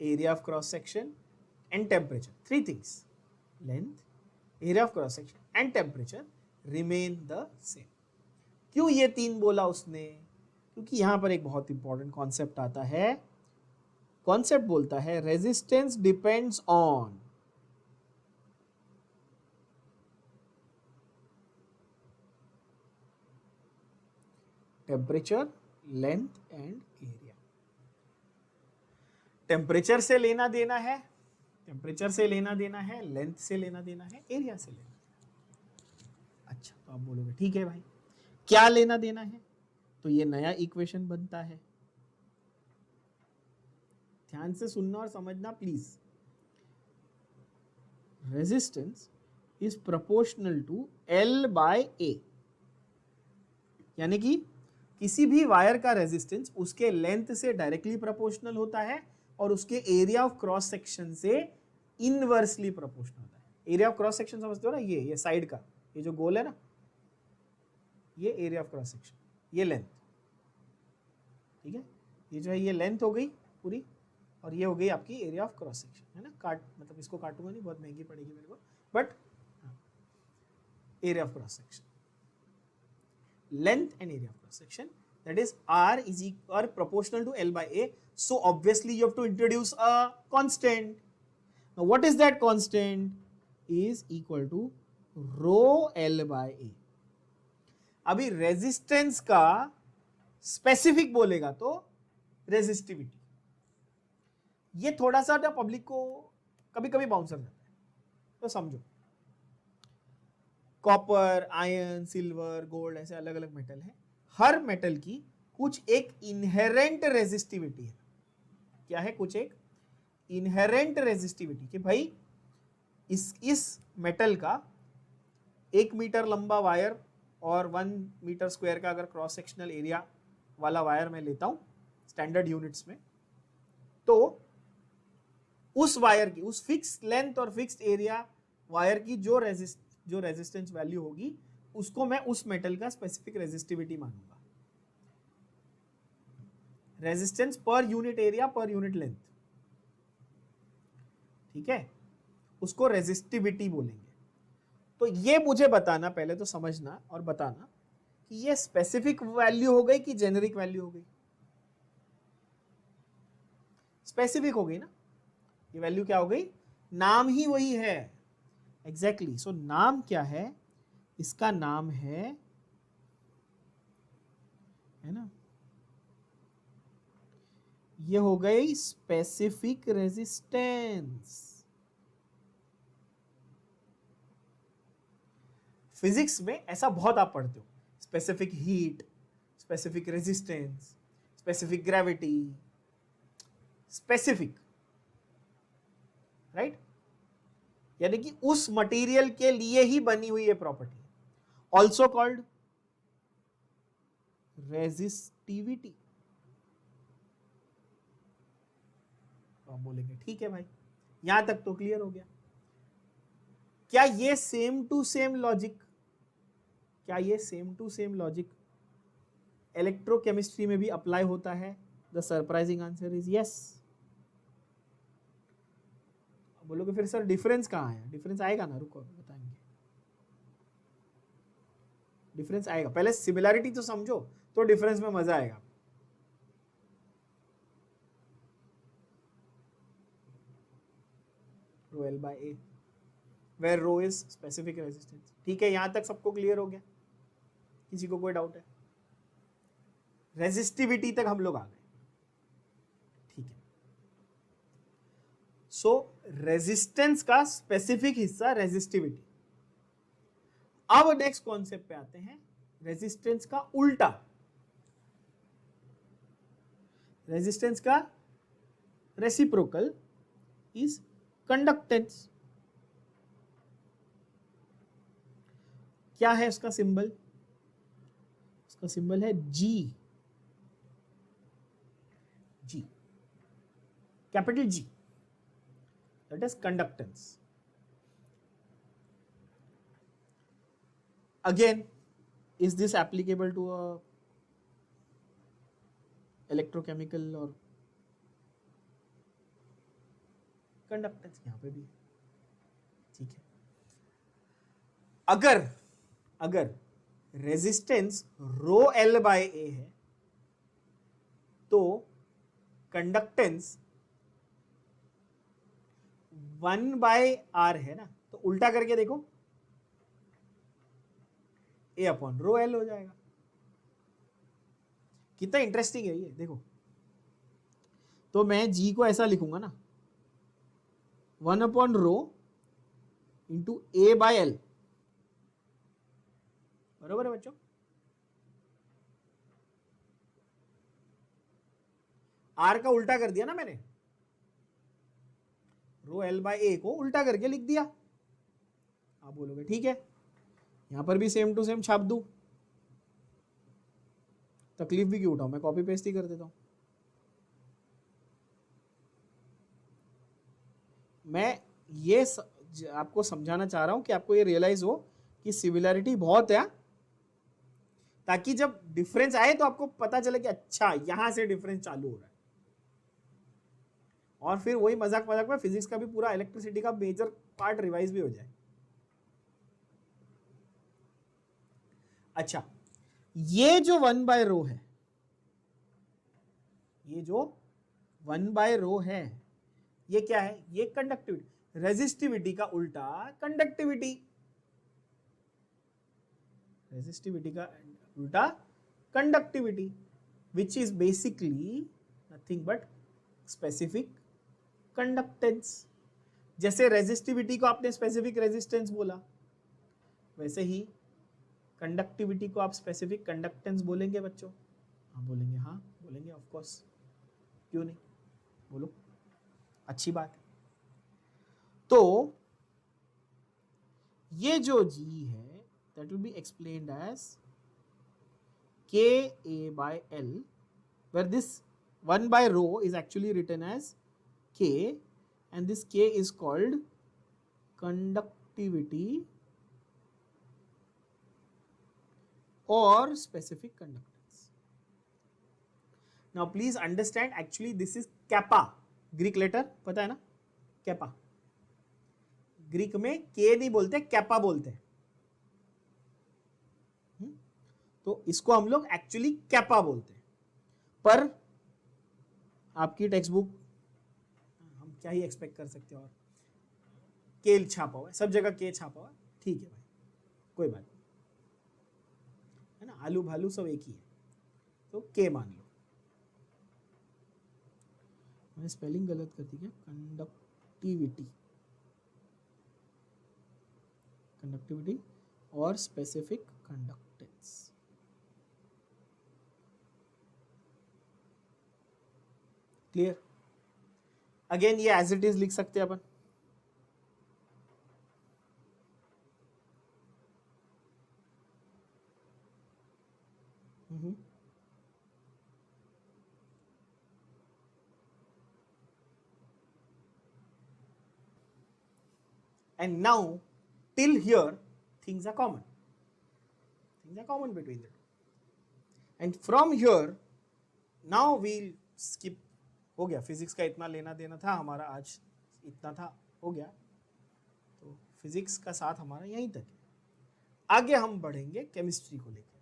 area of cross section and temperature. Three things: length, area of cross section and temperature remain the same. क्यों ये तीन बोला उसने? क्योंकि यहां पर एक बहुत इंपॉर्टेंट कॉन्सेप्ट आता है। कॉन्सेप्ट बोलता है resistance depends on temperature, length and area. Temperature से लेना देना है, टेम्परेचर से लेना देना है, लेंथ से लेना देना है, एरिया से लेना देना है। अच्छा, तो आप बोलोगे ठीक है भाई, क्या लेना देना है, तो ये नया इक्वेशन बनता है। ध्यान से सुनना और समझना please. Resistance is proportional to L by A, यानी कि किसी भी वायर का रेजिस्टेंस उसके लेंथ से डायरेक्टली प्रोपोर्शनल होता है और उसके एरिया ऑफ क्रॉस सेक्शन से इनवर्सली प्रोपोर्शनल होता है। एरिया ऑफ क्रॉस सेक्शन समझते हो ना, ये साइड का, ये जो गोल है ना, ये एरिया ऑफ क्रॉस सेक्शन, ये लेंथ, ठीक है, ये जो है ये लेंथ हो गई पूरी, और ये हो गई आपकी एरिया ऑफ क्रॉस सेक्शन, है ना। काट मतलब इसको काटूंगा नहीं, बहुत महंगी पड़ेगी मेरे को, but area of cross section, length and area of cross section, that is R is equal or proportional to L by A. So obviously you have to introduce a constant. Now what is that constant? Is equal to rho L by A. अभी resistance का specific बोलेगा तो resistivity, ये थोड़ा सा ना public को कभी कभी बाउंसर जाता है, तो समझो कॉपर, आयरन, सिल्वर, गोल्ड, ऐसे अलग अलग मेटल है, हर मेटल की कुछ एक इनहेरेंट रेजिस्टिविटी है। क्या है? कुछ एक इनहेरेंट रेजिस्टिविटी, कि भाई इस मेटल का 1 मीटर लंबा वायर और 1 मीटर स्क्वायर का अगर क्रॉस सेक्शनल एरिया वाला वायर मैं लेता हूं स्टैंडर्ड यूनिट्स में, तो उस वायर की, उस फिक्स लेंथ और फिक्स्ड एरिया वायर की जो रेजिस्टेंस वैल्यू होगी, उसको मैं उस मेटल का स्पेसिफिक रेजिस्टिविटी मानूंगा। Resistance per unit area per unit length, ठीक है, उसको रेजिस्टिविटी बोलेंगे। तो ये मुझे बताना, पहले तो समझना और बताना कि ये स्पेसिफिक वैल्यू हो गई कि जेनेरिक वैल्यू हो गई। स्पेसिफिक हो गई ना, ये वैल्यू क्या हो गई, नाम ही वही है एग्जैक्टली। सो नाम क्या है, इसका नाम है ना, ये हो गई स्पेसिफिक रेजिस्टेंस। फिजिक्स में ऐसा बहुत आप पढ़ते हो, specific heat, specific resistance, specific gravity, specific, right, यानी कि उस मटेरियल के लिए ही बनी हुई है प्रॉपर्टी, ऑल्सो कॉल्ड रेजिस्टिविटी। तो आप बोलेंगे ठीक है भाई, यहां तक तो क्लियर हो गया। क्या ये सेम टू सेम लॉजिक, क्या ये same to same logic electrochemistry में भी अप्लाई होता है? The surprising answer is yes. बोलोगे फिर सर डिफरेंस कहाँ है? डिफरेंस आएगा ना, रुको बताएंगे, डिफरेंस आएगा, पहले सिमिलैरिटी तो समझो, तो डिफरेंस में मजा आएगा। Rho L by A, where rho is specific resistance. ठीक है, यहां तक सबको क्लियर हो गया? किसी को कोई डाउट है? रेजिस्टिविटी तक हम लोग आ गए, ठीक है। सो रेजिस्टेंस का स्पेसिफिक हिस्सा रेजिस्टिविटी। अब नेक्स्ट कॉन्सेप्ट पे आते हैं, रेजिस्टेंस का उल्टा, रेजिस्टेंस का रेसिप्रोकल इज कंडक्टेंस। क्या है उसका सिंबल? उसका सिंबल है G, G, capital G, that is conductance. Again, is this applicable to a electrochemical or conductance? यहां पे भी, ठीक है। अगर resistance rho L by A है, तो कंडक्टेंस 1 बाय आर है ना, तो उल्टा करके देखो, ए अपॉन रो एल हो जाएगा। कितना इंटरेस्टिंग है ये, देखो। तो मैं जी को ऐसा लिखूंगा ना, 1 upon rho into A by L, बरोबर है बच्चों? आर का उल्टा कर दिया ना मैंने, रो एल बाय ए को उल्टा करके लिख दिया। आप बोलोगे ठीक है, यहां पर भी सेम टू सेम छाप दूं, तकलीफ भी क्यों उठाऊं, मैं कॉपी पेस्ट ही कर देता हूं। मैं ये आपको समझाना चाह रहा हूं कि आपको ये रियलाइज हो कि सिमिलैरिटी बहुत है, ताकि जब डिफरेंस आए तो आपको पता चले कि अच्छा यहां से डिफरेंस चालू हो रहा है। और फिर वही मजाक मजाक में फिजिक्स का भी पूरा इलेक्ट्रिसिटी का मेजर पार्ट रिवाइज भी हो जाए। अच्छा, ये जो 1/ρ है, ये जो 1/ρ है, ये क्या है? ये कंडक्टिविटी, रेजिस्टिविटी का उल्टा कंडक्टिविटी, रेजिस्टिविटी का उल्टा conductivity, which is basically nothing but specific conductance. जैसे रेजिस्टिविटी को आपने स्पेसिफिक रेजिस्टेंस बोला, वैसे ही कंडक्टिविटी को आप स्पेसिफिक कंडक्टेंस बोलेंगे बच्चों? हाँ बोलेंगे, हाँ बोलेंगे, ऑफ कोर्स, क्यों नहीं, बोलो, अच्छी बात है। तो ये जो G है that will be explained as KA/L, where this 1/ρ is actually written as K, and this K is called conductivity or specific conductance. Now please understand, actually this is kappa, Greek letter पता है ना, kappa, Greek में के नहीं बोलते, kappa बोलते हैं। तो इसको हम लोग एक्चुअली कैपा बोलते हैं, पर आपकी टेक्स्ट बुक, हम क्या ही एक्सपेक्ट कर सकते हैं, और केल छापा हुआ है, सब जगह के छापा हुआ है, ठीक है भाई, कोई बात नहीं, है ना, आलू भालू सब एक ही है, तो के मान लो। मैंने स्पेलिंग गलत कर दी क्या? कंडक्टिविटी, कंडक्टिविटी और स्पेसिफिक कंडक्टेंस। क्लियर? अगेन ये एज इट इज लिख सकते हैं अपन, and now till here things are common, things are common between the two, and from here now we'll skip, हो गया, फिजिक्स का इतना लेना देना था हमारा, आज इतना था, हो गया, तो फिजिक्स का साथ हमारा यहीं तक है। आगे हम बढ़ेंगे केमिस्ट्री को लेकर।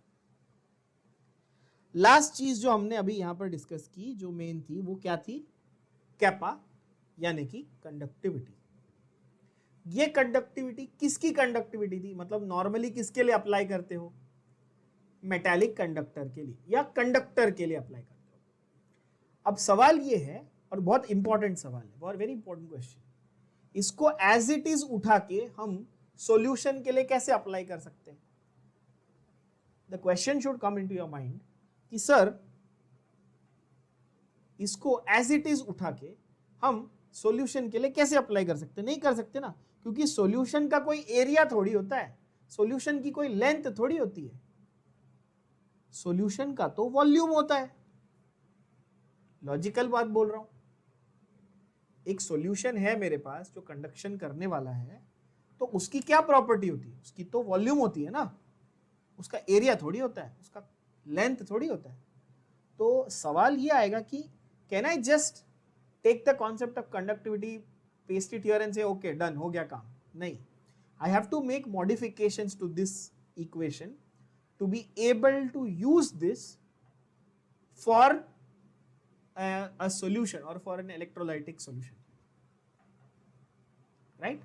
लास्ट चीज जो हमने अभी यहां पर डिस्कस की, जो मेन थी, वो क्या थी? कैपा, यानी कि कंडक्टिविटी। ये कंडक्टिविटी किसकी कंडक्टिविटी थी? मतलब नॉर्मली किसके लिए अप्लाई करते हो? मेटालिक कंडक्टर के लिए या कंडक्टर के लिए अप्लाई करते हो। अब सवाल ये है, और बहुत इंपॉर्टेंट सवाल है, बहुत वेरी इंपॉर्टेंट क्वेश्चन, इसको एज इट इज उठा के हम सॉल्यूशन के लिए कैसे अप्लाई कर सकते हैं? The question should come into your mind कि सर इसको एज इट इज उठा के हम सॉल्यूशन के लिए कैसे अप्लाई कर सकते हैं? नहीं कर सकते ना, क्योंकि सॉल्यूशन का कोई एरिया थोड़ी होता है, सॉल्यूशन की कोई लेंथ थोड़ी होती है, सॉल्यूशन का तो वॉल्यूम होता है। लॉजिकल बात बोल रहा हूं, एक सॉल्यूशन है मेरे पास जो कंडक्शन करने वाला है, तो उसकी क्या प्रॉपर्टी होती है? उसकी तो वॉल्यूम होती है ना, उसका एरिया थोड़ी होता है, उसका लेंथ थोड़ी होता है। तो सवाल ये आएगा कि can I just take the concept of conductivity, paste it here and say okay done, हो गया काम? नहीं, I have to make modifications to this equation to be able to use this for a solution or for an electrolytic solution, right?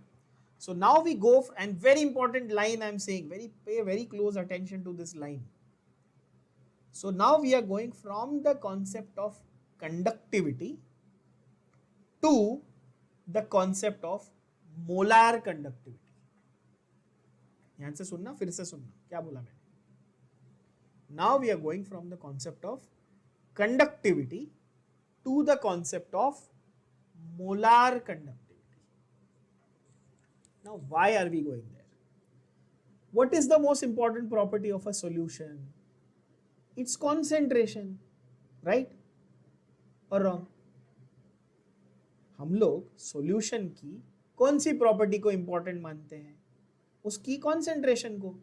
So now we go, and very important line I am saying, pay very close attention to this line. So now we are going from the concept of conductivity to the concept of molar conductivity. ध्यान से सुनना, फिर से सुनना, क्या बोला मैंने? Now we are going from the concept of conductivity to the concept of molar conductivity. Now, why are we going there? What is the most important property of a solution? Its concentration, right or wrong? हम लोग solution की कौन सी property को important मानते हैं? उसकी concentration को,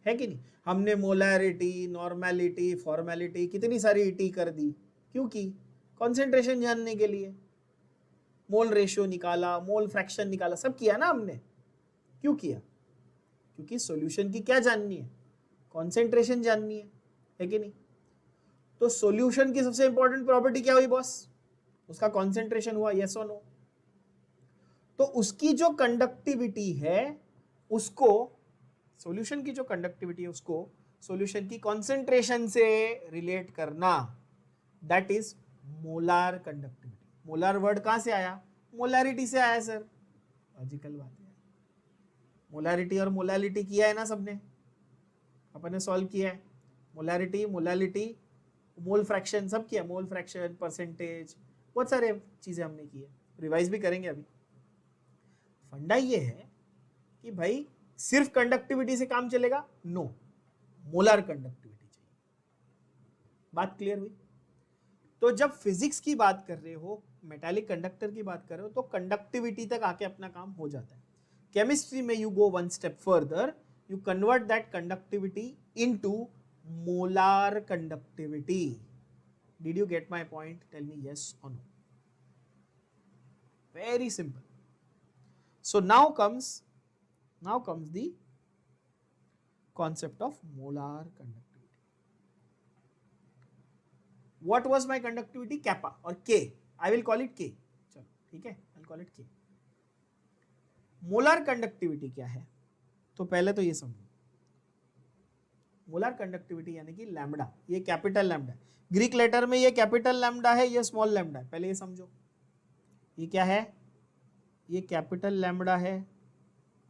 है कि नहीं? हमने मोलैरिटी, नॉर्मेलिटी, फॉर्मेलिटी कितनी सारी टी कर दी, क्योंकि कॉन्सेंट्रेशन जानने के लिए। मोल रेशियो निकाला, मोल फ्रैक्शन निकाला, सब किया ना हमने। क्यों किया? क्योंकि सॉल्यूशन की क्या जाननी है? कॉन्सेंट्रेशन जाननी है कि नहीं? तो सॉल्यूशन की सबसे इंपॉर्टेंट प्रॉपर्टी क्या हुई बॉस? उसका कॉन्सेंट्रेशन हुआ, यस और नो? तो उसकी जो कंडक्टिविटी है उसको, सॉल्यूशन की जो कंडक्टिविटी है उसको सॉल्यूशन की कॉन्सेंट्रेशन से रिलेट करना, that is molar conductivity. Molar word कहां से आया? मोलैरिटी से आया सर। लॉजिकल बात है। मोलैरिटी और मोलालिटी किया है ना सबने, अपन ने सॉल्व किया है। मोलैरिटी, मोलालिटी, मोल फ्रैक्शन सब किया, मोल फ्रैक्शन, परसेंटेज, बहुत सारे चीजें हमने की है, रिवाइज भी करेंगे अभी। फंडा ये है कि भाई सिर्फ कंडक्टिविटी से काम चलेगा? नो, मोलर कंडक्टिविटी चाहिए। बात क्लियर हुई? तो जब फिजिक्स की बात कर रहे हो, मेटालिक कंडक्टर की बात कर रहे हो, तो कंडक्टिविटी तक आके अपना काम हो जाता है। केमिस्ट्री में you go one step further, you convert that conductivity into molar conductivity. Did you get my point? Tell me yes और no. Very simple. So now comes the concept of molar conductivity. What was my conductivity? Kappa or K. I will call it K. चलो ठीक है, I'll call it K. Molar conductivity क्या है? तो पहले तो ये समझो, मोलर कंडक्टिविटी यानी कि लैम्बडा, ये कैपिटल लैम्बडा, ग्रीक लेटर में ये कैपिटल लैम्बडा है, ये स्मॉल लैम्बडा है। पहले ये समझो, ये क्या है? ये कैपिटल लैम्बडा है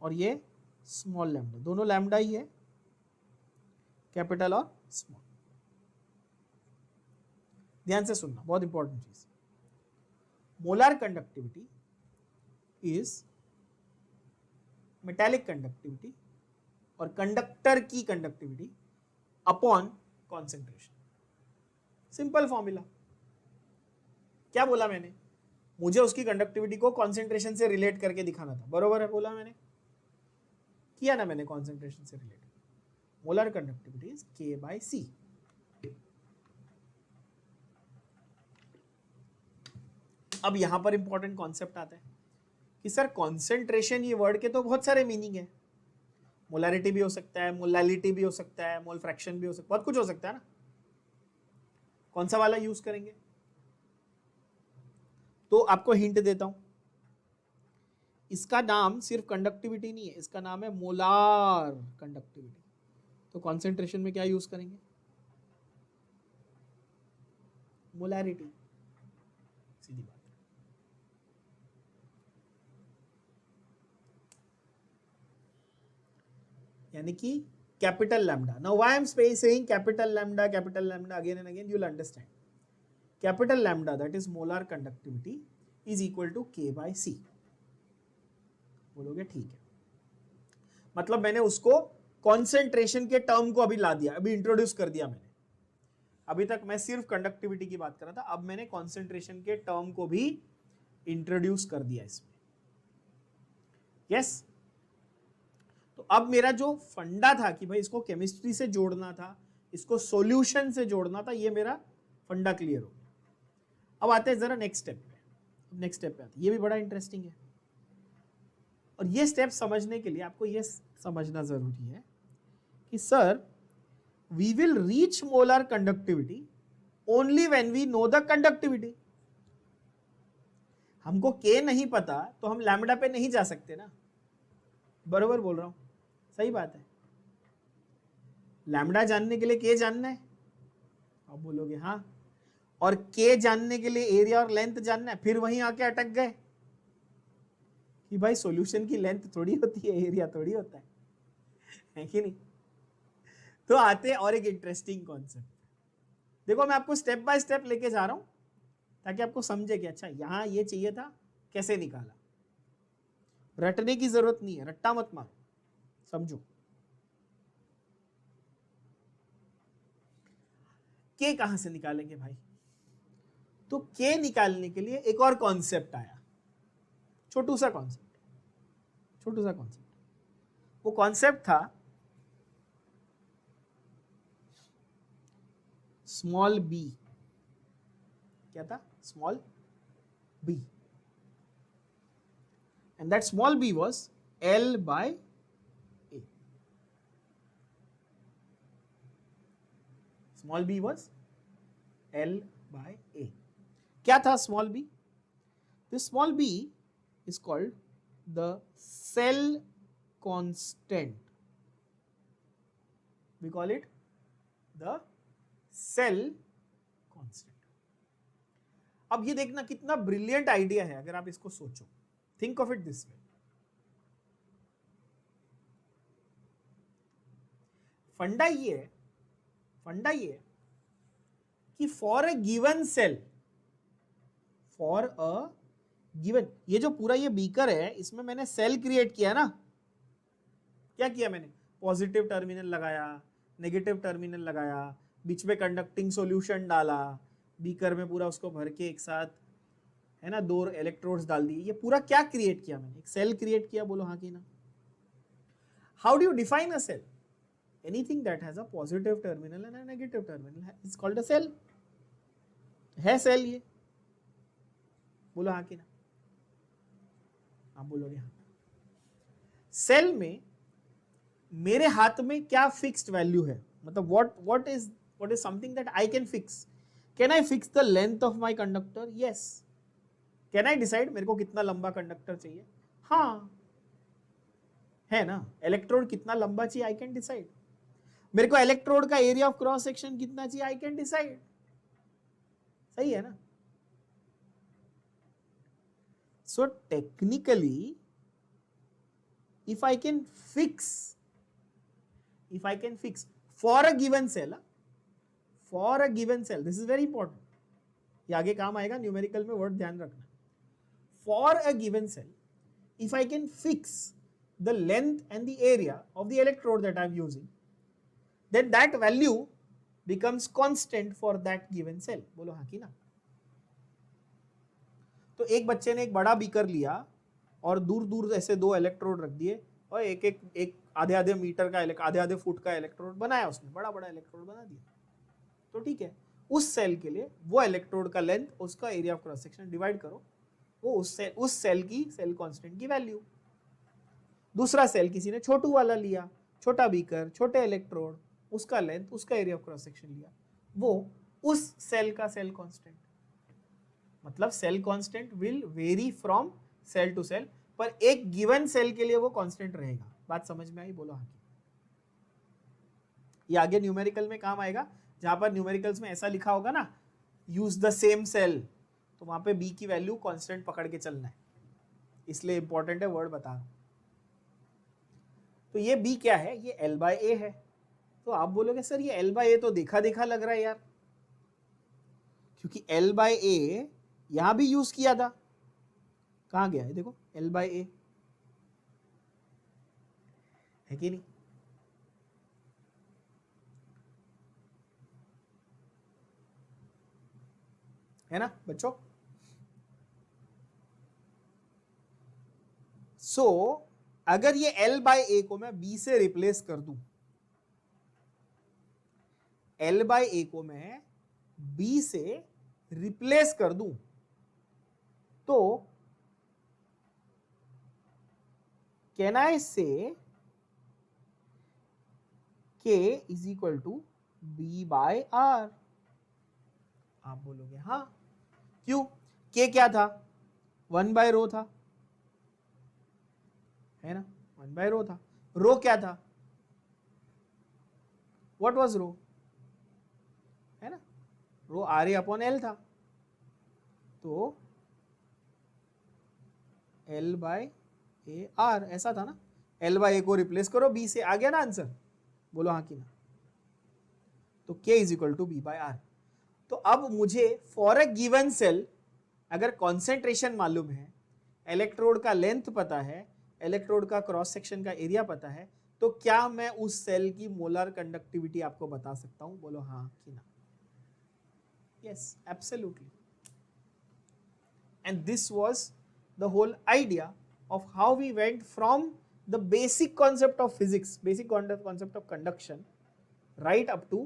और ये स्मॉल लैम्बडा, दोनों लैम्बडा ही है, कैपिटल और स्मॉल। ध्यान से सुनना, बहुत इंपॉर्टेंट चीज। Molar conductivity is metallic conductivity और कंडक्टर की conductivity upon concentration. Simple formula. क्या बोला मैंने? मुझे उसकी कंडक्टिविटी को कॉन्सेंट्रेशन से रिलेट करके दिखाना था, बरोबर है? बोला मैंने, किया ना मैंने, कॉन्सेंट्रेशन से relate. Molar conductivity is K/C। अब यहां पर इंपॉर्टेंट कॉन्सेप्ट आता है कि सर कॉन्सेंट्रेशन, ये वर्ड के तो बहुत सारे मीनिंग है। मोलैरिटी भी हो सकता है, मोलैलिटी भी हो सकता है, मोल फ्रैक्शन भी हो सकता है, बहुत कुछ हो सकता है ना। कौन सा वाला यूज करेंगे? तो आपको हिंट देता हूं, इसका नाम सिर्फ कंडक्टिविटी नहीं है, इसका नाम है मोलार कंडक्टिविटी। तो कॉन्सेंट्रेशन में क्या यूज करेंगे? मोलैरिटी, सीधी बात है। यानी कि capital lambda. Now why I am saying capital lambda again and again, you will understand. Capital lambda, that is molar conductivity, is equal to K/C। बोलोगे ठीक है, मतलब मैंने उसको कॉन्सेंट्रेशन के टर्म को अभी ला दिया, अभी इंट्रोड्यूस कर दिया मैंने। अभी तक मैं सिर्फ कंडक्टिविटी की बात कर रहा था, अब मैंने कॉन्सेंट्रेशन के टर्म को भी इंट्रोड्यूस कर दिया इसमें। यस? तो अब मेरा जो फंडा था कि भाई इसको केमिस्ट्री से जोड़ना था, इसको सॉल्यूशन से जोड़ना था, ये मेरा फंडा क्लियर हो गया। अब आते हैं जरा नेक्स्ट स्टेप पे। नेक्स्ट स्टेप पे आते हैं, ये भी बड़ा इंटरेस्टिंग है। और ये स्टेप समझने के लिए आपको ये समझना जरूरी है कि sir we will reach molar conductivity only when we know the conductivity. हमको के नहीं पता तो हम लैम्बडा पे नहीं जा सकते ना, बरोबर बोल रहा हूं? सही बात है। लैम्बडा जानने के लिए के जानना है, आप बोलोगे हाँ, और के जानने के लिए एरिया और लेंथ जानना है। फिर वहीं आके अटक गए कि भाई सॉल्यूशन की लेंथ थोड़ी होती है, एरिया थोड़ी होता है कि नहीं? तो आते हैं और एक इंटरेस्टिंग कॉन्सेप्ट। देखो मैं आपको स्टेप बाय स्टेप लेके जा रहा हूं ताकि आपको समझे कि अच्छा यहां ये चाहिए था, कैसे निकाला। रटने की जरूरत नहीं है, रट्टा मत मारो, समझो। के कहां से निकालेंगे भाई? तो के निकालने के लिए एक और कॉन्सेप्ट आया, छोटू सा कॉन्सेप्ट, छोटू सा कॉन्सेप्ट। वो कॉन्सेप्ट था स्मॉल बी। क्या था? Small B. And that small B was L by A. Small B was L by A. क्या था small B? This small b is called the cell constant. We call it the cell constant. अब ये देखना कितना brilliant idea है अगर आप इसको सोचो। Think of it this way. फंडा ये है कि for a given cell, for a given, ये जो पूरा ये बीकर है इसमें मैंने सेल क्रिएट किया ना। क्या किया मैंने? पॉजिटिव टर्मिनल लगाया, नेगेटिव टर्मिनल लगाया, बीच में कंडक्टिंग सॉल्यूशन डाला, बीकर में पूरा उसको भर के एक साथ, है ना, 2 इलेक्ट्रोड्स डाल दिए। ये पूरा क्या क्रिएट किया मैंने? एक सेल क्रिएट किया। बोलो हाँ कि ना? How do you define a cell? Anything that has a positive terminal and a negative terminal is called a cell. है सेल ये? बोलो हाँ कि ना? आप बोलोगे हाँ। सेल में मेरे हाथ में क्या फिक्स्ड वैल्यू है? मतलब what is something that I can fix? Can I fix the length of my conductor? Yes. Can I decide मेरे को कितना लंबा कंडक्टर चाहिए? हाँ, है ना। इलेक्ट्रोड कितना लंबा चाहिए? I can decide. मेरे को इलेक्ट्रोड का एरिया ऑफ क्रॉस सेक्शन कितना चाहिए? I can decide. सही है ना? So technically if I can fix for a given cell, this is very important, ये आगे काम आएगा, न्यूमेरिकल में वर्ड ध्यान रखना। For a given cell, if I can fix the length and the area of the electrode that I'm using, then that value becomes constant for that given cell. बोलो हाँ कि ना? तो एक बच्चे ने एक बड़ा बीकर लिया और दूर दूर ऐसे 2 इलेक्ट्रोड रख दिए और एक आधे मीटर का, आधे फुट का इलेक्ट्रोड बनाया, उसने बड़ा बड़ा इलेक्ट्रोड बना दिया। तो ठीक है, उस सेल के लिए वो इलेक्ट्रोड का लेंथ, उसका area of cross section divide करो, वो उस सेल की सेल कांस्टेंट की वैल्यू। दूसरा सेल किसी ने छोटू वाला लिया, छोटा बीकर, छोटे इलेक्ट्रोड, उसका लेंथ, उसका एरिया ऑफ क्रॉस सेक्शन लिया, वो उस सेल का सेल कांस्टेंट। मतलब cell constant will vary from cell to cell, पर एक गिवन सेल के लिए वो कांस्टेंट रहेगा। बात समझ में आई? बोलो हाँ। ये आगे न्यूमेरिकल में काम आएगा, जहां पर न्यूमेरिकल्स में ऐसा लिखा होगा ना, यूज द सेम सेल, तो वहां पे बी की वैल्यू कांस्टेंट पकड़ के चलना है, इसलिए इंपॉर्टेंट है, वर्ड बता रहा हूं। तो ये बी क्या है? ये L by A है। तो आप बोलोगे सर ये L by A तो देखा देखा लग रहा है यार, क्योंकि L by A यहां भी यूज किया था। कहां गया है? देखो L by A है कि नहीं? है ना बच्चों? सो अगर ये L by A को मैं B से रिप्लेस कर दूं, L by A को मैं B से रिप्लेस कर दूं, तो can I say K is equal to B by R? आप बोलोगे हाँ। क्यों? K क्या था? 1 by रो था, है ना? 1 by रो था। रो क्या था? व्हाट वाज रो? है ना? रो RA अपॉन L था। तो L by A R ऐसा था ना? L by A को रिप्लेस करो B से, आ गया ना आंसर? बोलो हाँ कि ना? तो K is equal to B by R. तो अब मुझे फॉर अ गिवन सेल अगर कॉन्सेंट्रेशन मालूम है, इलेक्ट्रोड का लेंथ पता है, इलेक्ट्रोड का क्रॉस सेक्शन का एरिया पता है, तो क्या मैं उस सेल की मोलर कंडक्टिविटी आपको बता सकता हूं? बोलो हाँ कि ना। Yes, absolutely. And this was the whole idea of how we went from the basic concept of physics, basic concept of conduction, right up to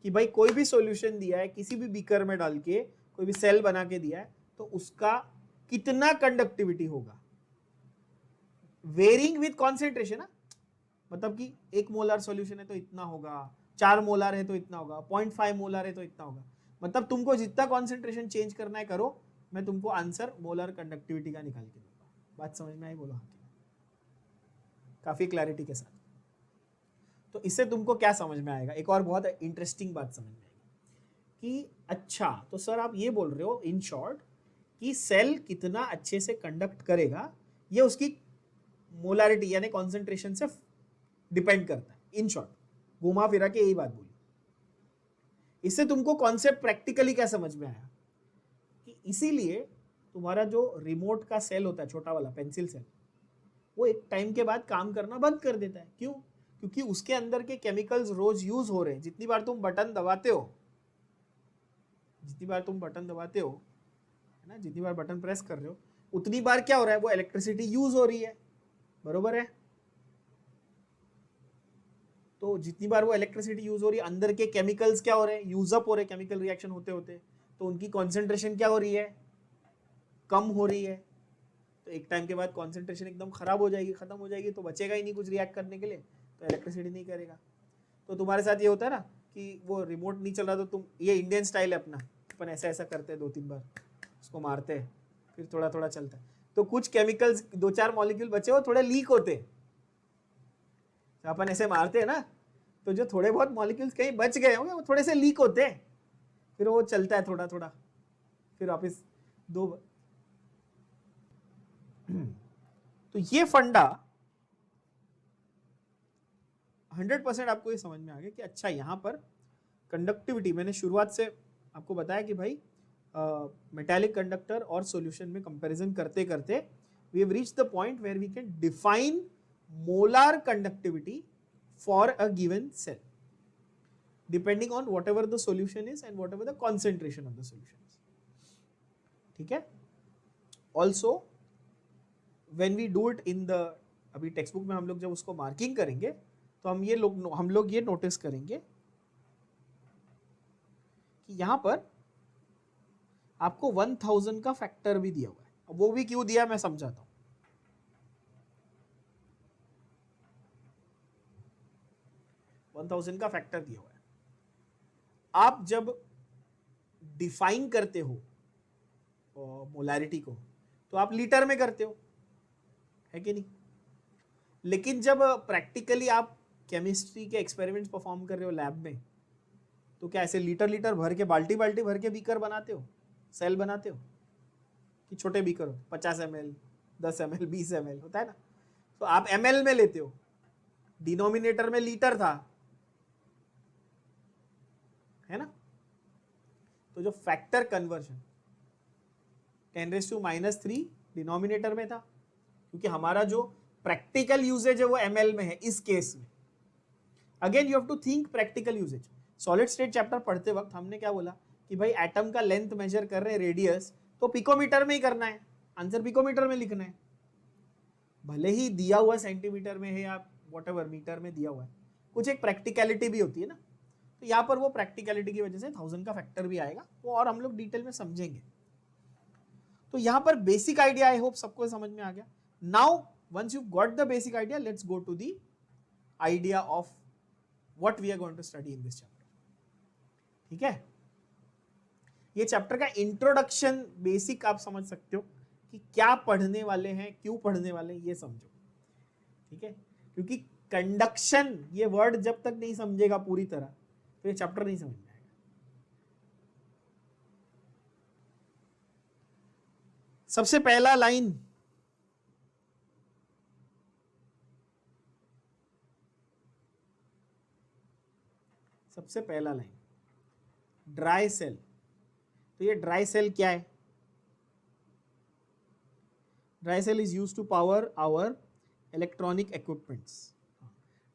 कि भाई कोई भी सॉल्यूशन दिया है, किसी भी बीकर में डाल के कोई भी सेल बना के दिया है, तो उसका कितना कंडक्टिविटी होगा, वेरिंग विथ कॉन्सेंट्रेशन। मतलब कि 1 मोलर सॉल्यूशन है तो इतना होगा, 4 मोलर है तो इतना होगा, 0.5 मोलर है तो इतना होगा। मतलब तुमको जितना कॉन्सेंट्रेशन चेंज करना है करो, मैं तुमको आंसर मोलर कंडक्टिविटी का निकाल के दूंगा। बात समझ में आई? बोलो हाँ। काफी क्लैरिटी के साथ। तो इससे तुमको क्या समझ में आएगा? एक और बहुत इंटरेस्टिंग बात समझ में आएगी कि अच्छा, तो सर आप ये बोल रहे हो इन शॉर्ट कि सेल कितना अच्छे से कंडक्ट करेगा ये उसकी मोलारिटी यानी कॉन्सेंट्रेशन से डिपेंड करता है। इन शॉर्ट घुमा फिरा के यही बात बोली। इससे तुमको कॉन्सेप्ट प्रैक्टिकली क्या समझ में आया कि इसीलिए तुम्हारा जो रिमोट का सेल होता है, छोटा वाला पेंसिल सेल, वो एक टाइम के बाद काम करना बंद कर देता है। क्यों? क्योंकि उसके अंदर के केमिकल्स रोज यूज हो रहे हैं। जितनी बार तुम बटन दबाते हो, है ना, जितनी बार बटन प्रेस कर रहे हो, उतनी बार क्या हो रहा है, वो इलेक्ट्रिसिटी यूज हो रही है, बरोबर है? तो जितनी बार वो इलेक्ट्रिसिटी यूज हो रही है, अंदर के केमिकल्स क्या हो रहे हैं, यूज अप हो रहे हैं, केमिकल रिएक्शन होते होते, तो उनकी कॉन्सेंट्रेशन क्या हो रही है, कम हो रही है। तो एक टाइम के बाद कॉन्सेंट्रेशन एकदम खराब हो जाएगी, खत्म हो जाएगी, तो बचेगा ही नहीं कुछ रिएक्ट करने के लिए, तो इलेक्ट्रिसिटी नहीं करेगा। तो तुम्हारे साथ ये होता है ना कि वो रिमोट नहीं चल रहा, तो तुम, ये इंडियन स्टाइल है अपना, अपन ऐसा ऐसा करते हैं 2-3 बार, उसको मारते हैं, फिर थोड़ा थोड़ा चलता है, तो कुछ केमिकल्स 2-4 मॉलिक्यूल बचे हो थोड़े लीक होते हैं। तो अपन ऐसे मारते हैं ना, तो जो थोड़े बहुत मॉलिक्यूल्स कहीं बच गए होंगे वो थोड़े से लीक होते हैं, फिर वो चलता है थोड़ा थोड़ा, फिर वापिस 2। तो ये फंडा 100% आपको ये समझ में आ गया कि अच्छा यहाँ पर कंडक्टिविटी, मैंने शुरुआत से आपको बताया कि भाई मेटालिक कंडक्टर और सॉल्यूशन में कंपैरिजन करते करते we have reached the point where we can define molar conductivity for a given cell depending on whatever the solution is and whatever the concentration of the solution is. ठीक है? Also when we do it in the, अभी textbook में हम लोग जब उसको marking करेंगे तो हम लोग ये नोटिस करेंगे कि यहां पर आपको 1000 का फैक्टर भी दिया हुआ है। अब वो भी क्यों दिया मैं समझाता हूं। 1000 का फैक्टर दिया हुआ है। आप जब डिफाइन करते हो मोलैरिटी को तो आप लीटर में करते हो, है कि नहीं? लेकिन जब प्रैक्टिकली आप केमिस्ट्री के एक्सपेरिमेंट्स परफॉर्म कर रहे हो लैब में, तो क्या ऐसे लीटर लीटर भर के, बाल्टी बाल्टी भर के बीकर बनाते हो, सेल बनाते हो, कि छोटे बीकर हो, 50 ml, 10 ml, 20 ml होता है ना, तो आप ml में लेते हो, डिनोमिनेटर में लीटर था, है ना? तो जो फैक्टर कन्वर्जन 10⁻³ डिनोमिनेटर में था, क्योंकि हमारा जो प्रैक्टिकल यूजेज है वो ml में है इस केस में। Again you have to think practical usages. Solid state chapter पढ़ते वक्त हमने क्या बोला कि भाई एटम का लेंथ मेजर कर रहे हैं, रेडियस, तो पिकोमीटर में ही करना है, आंसर पिकोमीटर में लिखना है, भले ही दिया हुआ सेंटीमीटर में है या व्हाटएवर मीटर में दिया हुआ है, कुछ एक प्रैक्टिकलिटी भी होती है ना। तो यहाँ पर वो प्रैक्टिकलिटी की वजह से 1000 का फैक्टर भी आएगा, वो और हम लोग डिटेल में समझेंगे। तो यहाँ पर बेसिक आइडिया आई होप सबको समझ में आ गया। Now once you got the basic idea, let's go to the idea of what we are going to study in this chapter. ठीक है? ये चैप्टर का इंट्रोडक्शन बेसिक आप समझ सकते हो कि क्या पढ़ने वाले हैं, क्यों पढ़ने वाले हैं, ये समझो। ठीक है? क्योंकि कंडक्शन ये वर्ड जब तक नहीं समझेगा पूरी तरह, तो ये चैप्टर नहीं समझ में आएगा। सबसे पहला लाइन, सबसे पहला लाइन ड्राई सेल। तो ये ड्राई सेल क्या है? Dry cell is used to power our electronic equipments.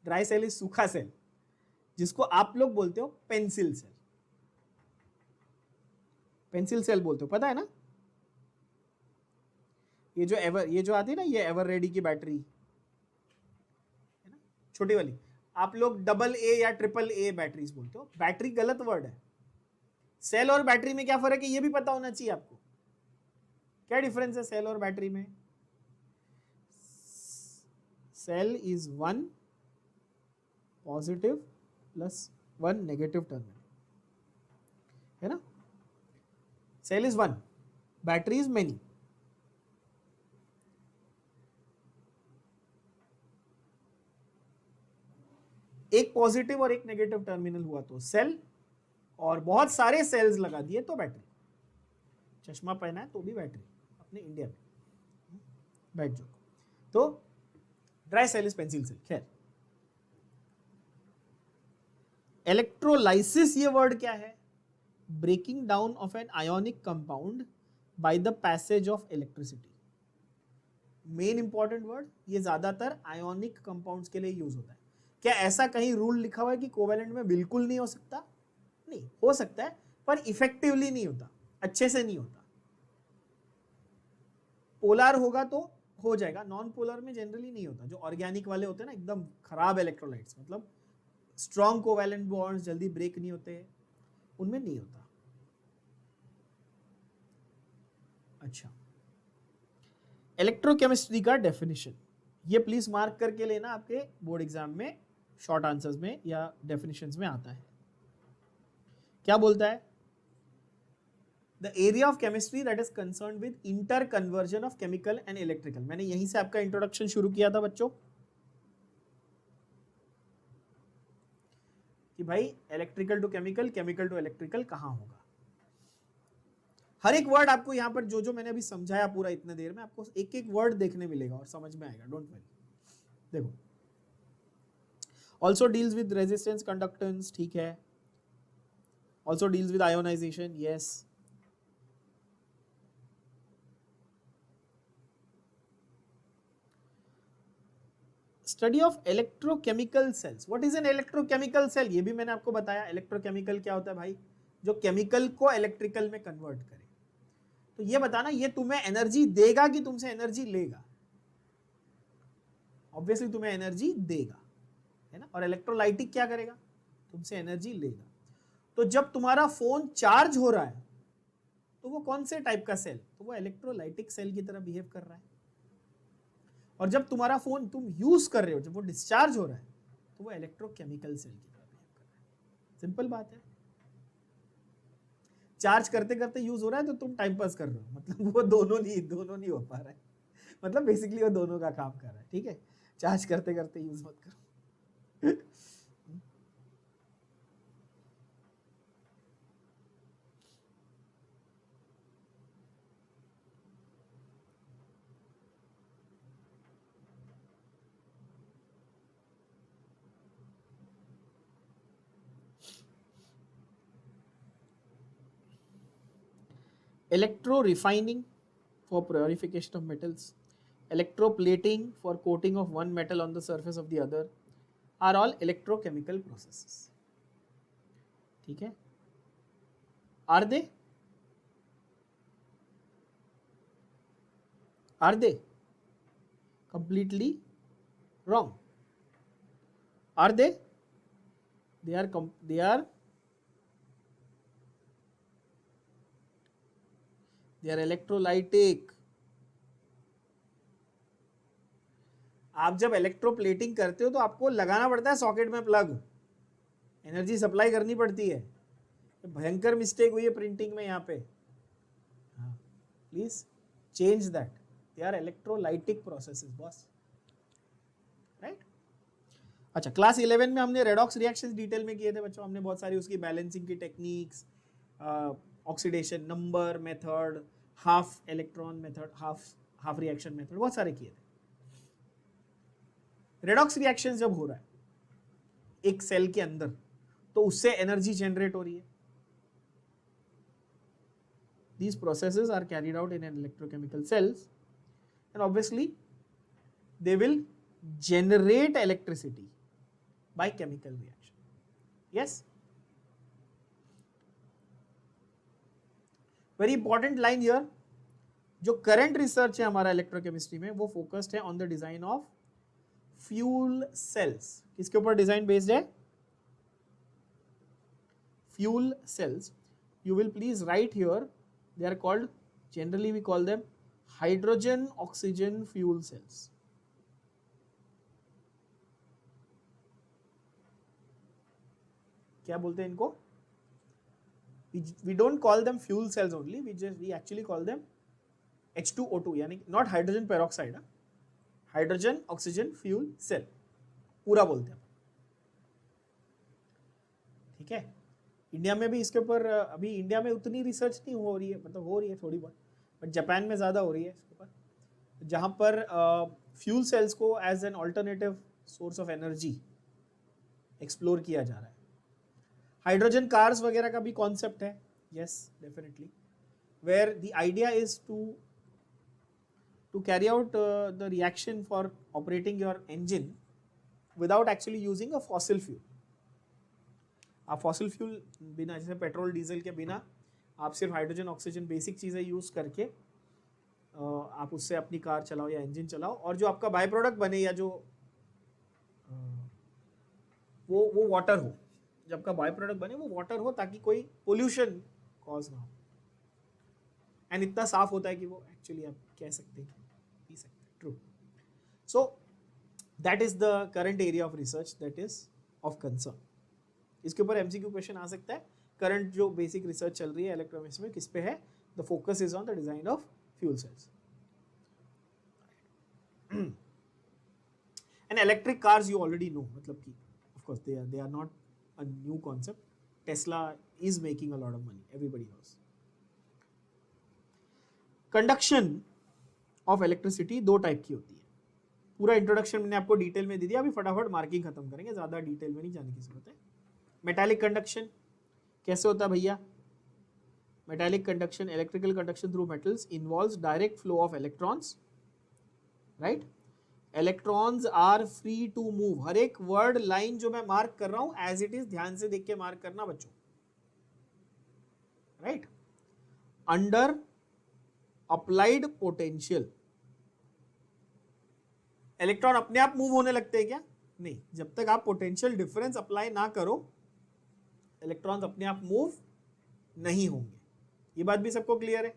Dry cell is सूखा सेल, जिसको आप लोग बोलते हो पेंसिल सेल। पेंसिल सेल बोलते हो, पता है ना? ये जो आती है ना, ये एवर रेडी की बैटरी है ना, छोटी वाली, आप लोग डबल ए या ट्रिपल ए बैटरीज बोलते हो। बैटरी गलत वर्ड है। सेल और बैटरी में क्या फर्क है, ये भी पता होना चाहिए आपको। क्या डिफरेंस है सेल और बैटरी में? Cell is 1 positive plus 1 negative terminal, है ना? Cell is 1, battery is many. एक पॉजिटिव और एक नेगेटिव टर्मिनल हुआ तो सेल, और बहुत सारे सेल्स लगा दिए तो बैटरी। चश्मा पहना है तो भी बैटरी, अपने इंडिया में बैठ जाओ। तो dry cell is pencil cell. खैर, इलेक्ट्रोलाइसिस ये वर्ड क्या है? Breaking down of an ionic compound by the passage of electricity. Main important word, ये ज्यादातर आयोनिक कंपाउंड्स के लिए यूज होता है। क्या ऐसा कहीं रूल लिखा हुआ है कि कोवेलेंट में बिल्कुल नहीं हो सकता? नहीं, हो सकता है, पर इफेक्टिवली नहीं होता, अच्छे से नहीं होता। पोलर होगा तो हो जाएगा, नॉन पोलर में जनरली नहीं होता। जो ऑर्गेनिक वाले होते हैं ना, एकदम खराब इलेक्ट्रोलाइट्स, मतलब स्ट्रॉन्ग कोवेलेंट बॉन्ड्स जल्दी ब्रेक नहीं होते, उनमें नहीं होता। अच्छा, इलेक्ट्रोकेमिस्ट्री का डेफिनेशन, ये प्लीज मार्क करके लेना, आपके बोर्ड एग्जाम में शॉर्ट आंसर्स में या डेफिनेशंस में आता है। क्या बोलता है? The area of chemistry that is concern with inter conversion of chemical and electrical. मैंने यहीं से आपका इंट्रोडक्शन शुरू किया था बच्चों, कि भाई electrical to chemical, chemical to electrical कहां होगा। हर एक वर्ड आपको यहां पर जो जो मैंने अभी समझाया पूरा इतने देर में, आपको एक एक वर्ड देखने मिलेगा और समझ में आएगा, डोंट वरी। देखो, also deals with resistance conductance, ठीक है। Also deals with ionization, yes. Study of electrochemical cells. What is an electrochemical cell? ये भी मैंने आपको बताया। इलेक्ट्रोकेमिकल क्या होता है भाई? जो केमिकल को इलेक्ट्रिकल में कन्वर्ट करे। तो ये बताना, ये तुम्हें एनर्जी देगा कि तुमसे एनर्जी लेगा? ऑब्वियसली तुम्हें एनर्जी देगा, है ना। और इलेक्ट्रोलाइटिक क्या करेगा? तुमसे एनर्जी लेगा। तो जब तुम्हारा फोन चार्ज हो रहा है तो वो कौन से टाइप का सेल? तो वो इलेक्ट्रोलाइटिक सेल की तरह बिहेव कर रहा है। और जब तुम्हारा फोन तुम यूज कर रहे हो, जब वो डिस्चार्ज हो रहा है, तो वो इलेक्ट्रोकेमिकल सेल की तरह बिहेव कर रहा है। सिंपल बात है। चार्ज करते करते यूज हो रहा है तो तुम टाइम पास कर रहे हो, मतलब वो दोनों नहीं हो पा रहा है। मतलब बेसिकली वो दोनों का काम कर रहा है, ठीक है। चार्ज करते करते यूज मत करो। Electro refining for purification of metals, electroplating for coating of one metal on the surface of the other are all electrochemical processes. ठीक है? Are they? Are they? Completely wrong. Are they? They are electrolytic. आप जब electroplating करते हो तो आपको लगाना पड़ता है सॉकेट में प्लग, एनर्जी सप्लाई करनी पड़ती है। भयंकर मिस्टेक हुई है प्रिंटिंग में यहाँ पे, please change that. They are electrolytic processes boss, right. अच्छा, क्लास 11 में हमने रेडॉक्स रिएक्शंस डिटेल में किए थे बच्चों। हमने बहुत सारी उसकी बैलेंसिंग की techniques, oxidation number method, half electron method, half reaction method, बहुत सारे किए थे। रेडॉक्स रिएक्शन जब हो रहा है एक सेल के अंदर, तो उससे एनर्जी जनरेट हो रही है। these processes are carried out in an electrochemical cells, and obviously they will generate electricity by chemical reaction. Yes, very important line here. जो करंट रिसर्च है हमारा इलेक्ट्रोकेमिस्ट्री में वो फोकस्ड है on the design of fuel sales. किसके ऊपर design based है? Fuel cells. You will please write here, they are called, generally we call them hydrogen oxygen fuel cells. क्या बोलते हैं इनको? We don't call them fuel cells only, we actually call them H2O2, यानी not hydrogen peroxide, hydrogen oxygen fuel cell पूरा बोलते हैं. ठीक है. इंडिया में भी इसके ऊपर अभी इंडिया में उतनी रिसर्च नहीं हो रही है, मतलब हो रही है थोड़ी बहुत, बट जापान में ज़्यादा हो रही है इसके ऊपर, जहाँ पर फ्यूल सेल्स को as an alternative source of energy explore किया जा रहा है. हाइड्रोजन कार्स वगैरह का भी कॉन्सेप्ट है. Yes, definitely, where the idea is to carry out the reaction for operating your engine without actually using a fossil fuel. आप fossil fuel बिना, जैसे पेट्रोल डीजल के बिना, आप सिर्फ हाइड्रोजन ऑक्सीजन बेसिक चीज़ें यूज़ करके आप उससे अपनी कार चलाओ या इंजन चलाओ, और जो आपका बाय प्रोडक्ट बने या जो वो वाटर हो, जब आपका बाय प्रोडक्ट बने वो वाटर हो, ताकि कोई पोल्यूशन कॉज ना हो, एंड इतना साफ होता है कि वो एक्चुअली आप कह सकते हैं पी सकते हैं. True. So that is the current area of research that is of concern. इसके ऊपर एमसीक्यू क्वेश्चन आ सकता है. करंट जो बेसिक रिसर्च चल रही है इलेक्ट्रोकेमिस्ट्री में किस पे है? The focus is on the design of fuel cells. And electric cars you already know, मतलब कि of course they are not a new concept. Tesla is making a lot of money, everybody knows. Conduction of electricity दो type की होती है. पूरा introduction मैंने आपको detail में दे दिया, अभी फटाफट मार्किंग खत्म करेंगे, ज्यादा डिटेल में नहीं जाने की जरूरत है. मेटालिक कंडक्शन कैसे होता है भैया? Metallic conduction, electrical conduction through metals involves direct flow of electrons, right? Electrons are free to move. हर एक वर्ड लाइन जो मैं मार्क कर रहा हूं एज इट इज ध्यान से देख के मार्क करना बच्चों, right? Under applied potential. Electron अपने आप मूव होने लगते हैं क्या? नहीं. जब तक आप पोटेंशियल डिफरेंस अप्लाई ना करो, इलेक्ट्रॉन्स अपने आप मूव नहीं होंगे. ये बात भी सबको क्लियर है,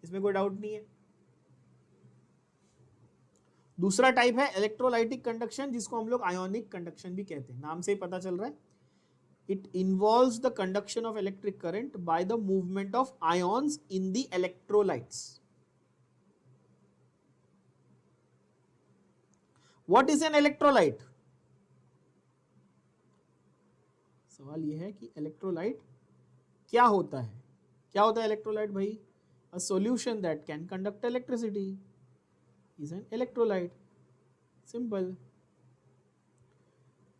इसमें कोई डाउट नहीं है. दूसरा टाइप है इलेक्ट्रोलाइटिक कंडक्शन, जिसको हम लोग आयोनिक कंडक्शन भी कहते हैं. नाम से ही पता चल रहा है. It involves the conduction of electric current by the movement of ions in the electrolytes. What is an electrolyte? सवाल यह है कि इलेक्ट्रोलाइट क्या होता है? क्या होता है इलेक्ट्रोलाइट भाई? A solution that can conduct electricity is an electrolyte. Simple.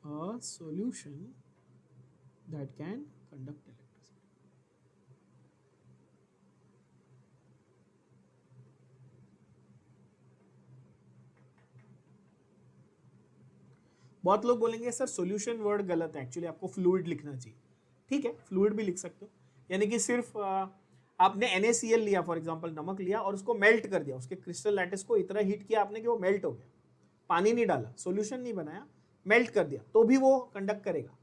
A solution that can conduct electricity. बहुत लोग बोलेंगे सर सॉल्यूशन वर्ड गलत है, एक्चुअली आपको फ्लूइड लिखना चाहिए. ठीक है, फ्लूइड भी लिख सकते हो, यानी कि सिर्फ आपने NaCl लिया, फॉर एग्जांपल नमक लिया, और उसको मेल्ट कर दिया, उसके क्रिस्टल लैटिस को इतना हीट किया आपने कि वो मेल्ट हो गया. पानी नहीं डाला, सॉल्यूशन नहीं बनाया, मेल्ट कर दिया, तो भी वो कंडक्ट करेगा.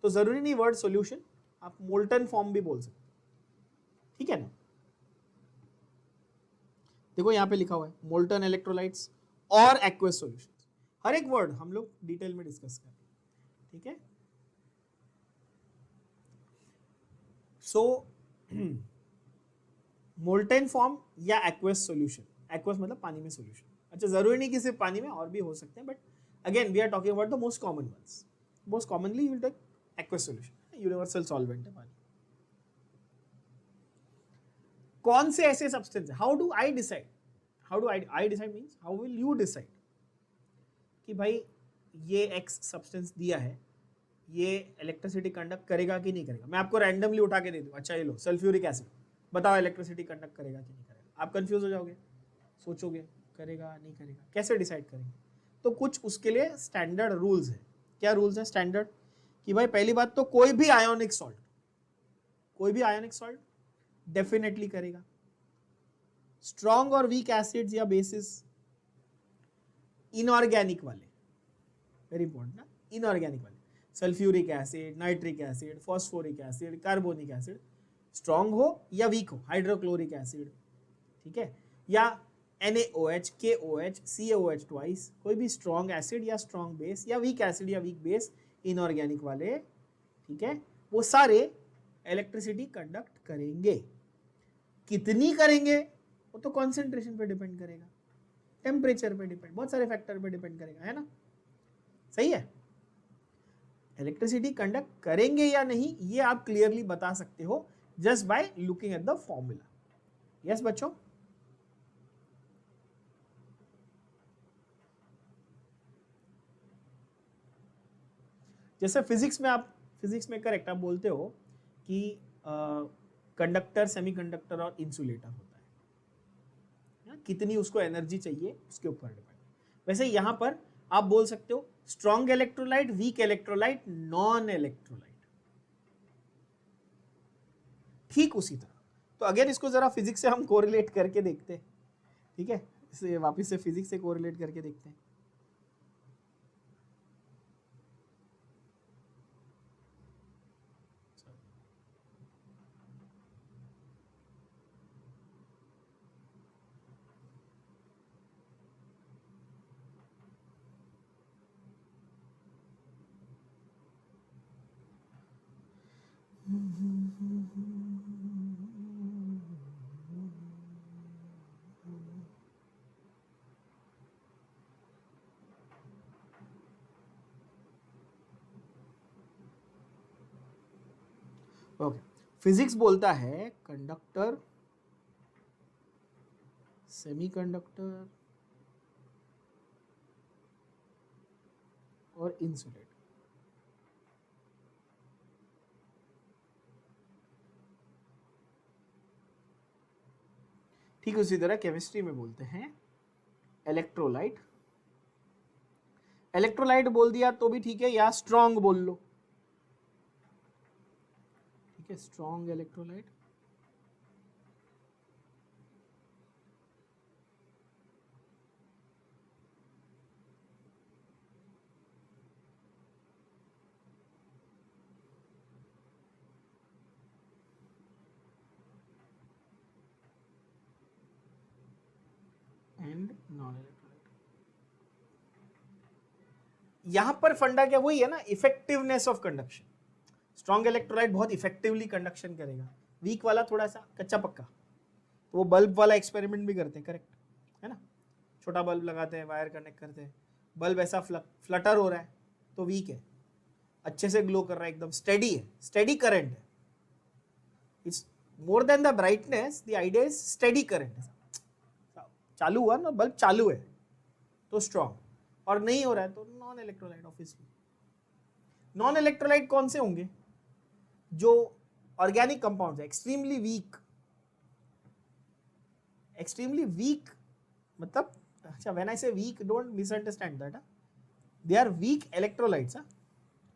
तो जरूरी नहीं वर्ड सॉल्यूशन, आप मोल्टन फॉर्म भी बोल सकते. ठीक है ना? देखो यहाँ पे लिखा हुआ है मोल्टन इलेक्ट्रोलाइट्स और एक्वस सॉल्यूशन. हर एक वर्ड हम लोग डिटेल में डिस्कस करें. ठीक है? सो मोल्टेन फॉर्म या एक्वस सॉल्यूशन. एक्वस मतलब पानी में सॉल्यूशन. अच्छा, जरूरी नहीं कि सिर्फ पानी में, और भी हो सकते हैं, but again we are talking about the most common ones. Most commonly you will take aqueous solution. Universal solvent है पानी. कौन से ऐसे सब्सटेंस है? How do I decide? How do I decide means how will you decide कि भाई ये x substance दिया है, ये इलेक्ट्रिसिटी कंडक्ट करेगा कि नहीं करेगा. मैं आपको रैंडमली उठा के दे दूं, अच्छा ये लो सल्फ्यूरिक एसिड, बताओ इलेक्ट्रिसिटी कंडक्ट करेगा कि नहीं करेगा? आप कंफ्यूज हो जाओगे, सोचोगे करेगा नहीं करेगा, कैसे डिसाइड करेंगे? तो कुछ उसके लिए स्टैंडर्ड रूल्स है। क्या रूल्स है स्टैंडर्ड? कि भाई पहली बात तो कोई भी आयोनिक सॉल्ट, कोई भी आयोनिक सॉल्ट डेफिनेटली करेगा। स्ट्रॉन्ग और वीक एसिड्स या बेसिस, इनऑर्गेनिक वाले, वेरी इंपॉर्टेंट ना, इनऑर्गेनिक वाले, sulphuric acid, nitric acid, phosphoric acid, carbonic acid, strong हो या वीक हो, हाइड्रोक्लोरिक एसिड, ठीक है, या NaOH, KOH, CaOH ट्वाइस, कोई भी स्ट्रॉन्ग एसिड या स्ट्रॉन्ग बेस या वीक एसिड या वीक बेस, इनऑर्गेनिक वाले, ठीक है, वो सारे इलेक्ट्रिसिटी कंडक्ट करेंगे। कितनी करेंगे वो तो कॉन्सेंट्रेशन पे डिपेंड करेगा, टेम्परेचर पे डिपेंड, बहुत सारे फैक्टर पे डिपेंड करेगा, है ना? सही है। इलेक्ट्रिसिटी कंडक्ट करेंगे या नहीं ये आप क्लियरली बता सकते हो just by looking at the formula. Yes बच्चों, जैसे फिजिक्स में, आप फिजिक्स में करेक्ट आप बोलते हो कि कंडक्टर, सेमीकंडक्टर और इंसुलेटर होता है, कितनी उसको एनर्जी चाहिए उसके ऊपर डिपेंड। वैसे यहां पर आप बोल सकते हो strong electrolyte, week electrolyte, non electrolyte, ठीक उसी तरह। तो अगेन इसको जरा फिजिक्स से हम कोरिलेट करके देखते हैं, ठीक है, इसे वापस से फिजिक्स से कोरिलेट करके देखते हैं। ओके, फिजिक्स बोलता है कंडक्टर, सेमीकंडक्टर और इंसुलेटर, ठीक उसी तरह केमिस्ट्री में बोलते हैं इलेक्ट्रोलाइट। इलेक्ट्रोलाइट बोल दिया तो भी ठीक है, या स्ट्रॉन्ग बोल लो, ठीक है, strong electrolyte, and non electrolyte. यहां पर फंडा क्या वही है ना, effectiveness of conduction. Strong electrolyte बहुत इफेक्टिवली कंडक्शन करेगा, वीक वाला थोड़ा सा कच्चा पक्का। तो वो बल्ब वाला एक्सपेरिमेंट भी करते हैं, करेक्ट है ना, छोटा बल्ब लगाते हैं, वायर कनेक्ट करते हैं, बल्ब ऐसा फ्लटर हो रहा है तो वीक है, अच्छे से ग्लो कर रहा है, एकदम स्टेडी है, स्टेडी करंट है, it's more than the brightness, the idea is steady current. चालू हुआ ना बल्ब, चालू है तो स्ट्रॉन्ग, और नहीं हो रहा है तो non electrolyte. Obviously non electrolyte कौन से होंगे? जो ऑर्गेनिक कंपाउंड्स है, एक्सट्रीमली वीक, एक्सट्रीमली वीक मतलब, अच्छा when I say weak don't misunderstand that, they are weak electrolytes,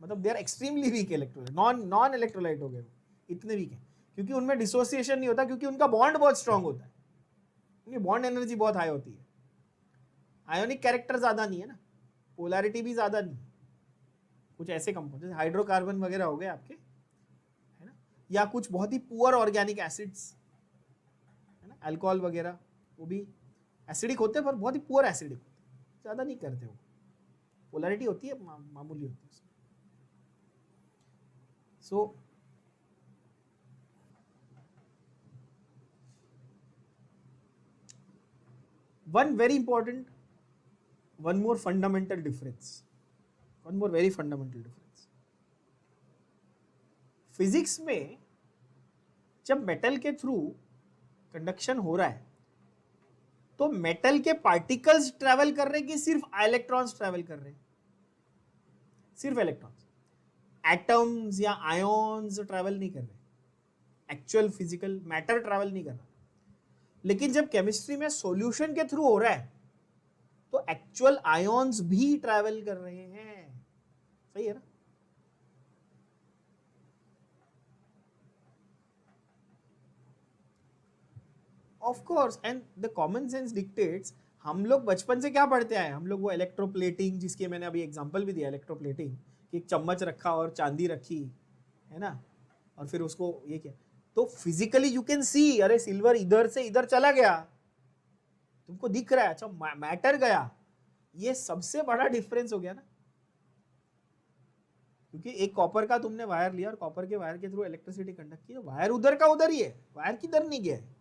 मतलब they are extremely weak electrolyte, non electrolyte हो गए वो, इतने वीक है क्योंकि उनमें डिसोसिएशन नहीं होता, क्योंकि उनका बॉन्ड बहुत स्ट्रांग होता है, उनकी बॉन्ड एनर्जी बहुत हाई होती है, आयोनिक कैरेक्टर ज्यादा नहीं है ना, पोलैरिटी भी ज्यादा नहीं, कुछ ऐसे कंपाउंड जैसे हाइड्रोकार्बन वगैरह हो गए आपके, है ना, या कुछ बहुत ही पुअर ऑर्गेनिक एसिड्स, है ना, अल्कोहल वगैरह, वो भी एसिडिक होते हैं पर बहुत ही पुअर एसिडिक होते हैं, ज्यादा नहीं करते वो, पोलैरिटी होती है मामूली होती है। सो one very important, one more fundamental difference, one more very fundamental difference, physics में जब मेटल के थ्रू कंडक्शन हो रहा है तो मेटल के पार्टिकल्स ट्रेवल कर रहे हैं कि सिर्फ इलेक्ट्रॉन्स ट्रेवल कर रहे हैं? सिर्फ इलेक्ट्रॉन्स, एटम्स या आयोन्स ट्रेवल नहीं कर रहे, एक्चुअल फिजिकल मैटर ट्रैवल नहीं कर रहा। लेकिन जब केमिस्ट्री में सॉल्यूशन के थ्रू हो रहा है तो एक्चुअल आयॉन्स भी ट्रैवल कर रहे हैं। सही है ना? Of course, and the common sense dictates, हम लोग बचपन से क्या पढ़ते आए, हम लोग वो इलेक्ट्रोप्लेटिंग, जिसके मैंने अभी एग्जांपल भी दिया, इलेक्ट्रोप्लेटिंग कि एक चम्मच रखा और चांदी रखी है ना, और फिर उसको ये किया, तो फिजिकली यू कैन सी, अरे सिल्वर इधर से इधर चला गया, तुमको दिख रहा है, अच्छा मैटर गया। ये सबसे बड़ा डिफरेंस हो गया ना, क्योंकि एक कॉपर का तुमने वायर लिया और कॉपर के वायर के थ्रू इलेक्ट्रिसिटी कंडक्ट की, वायर उधर का उधर ही है, वायर किधर नहीं गया है।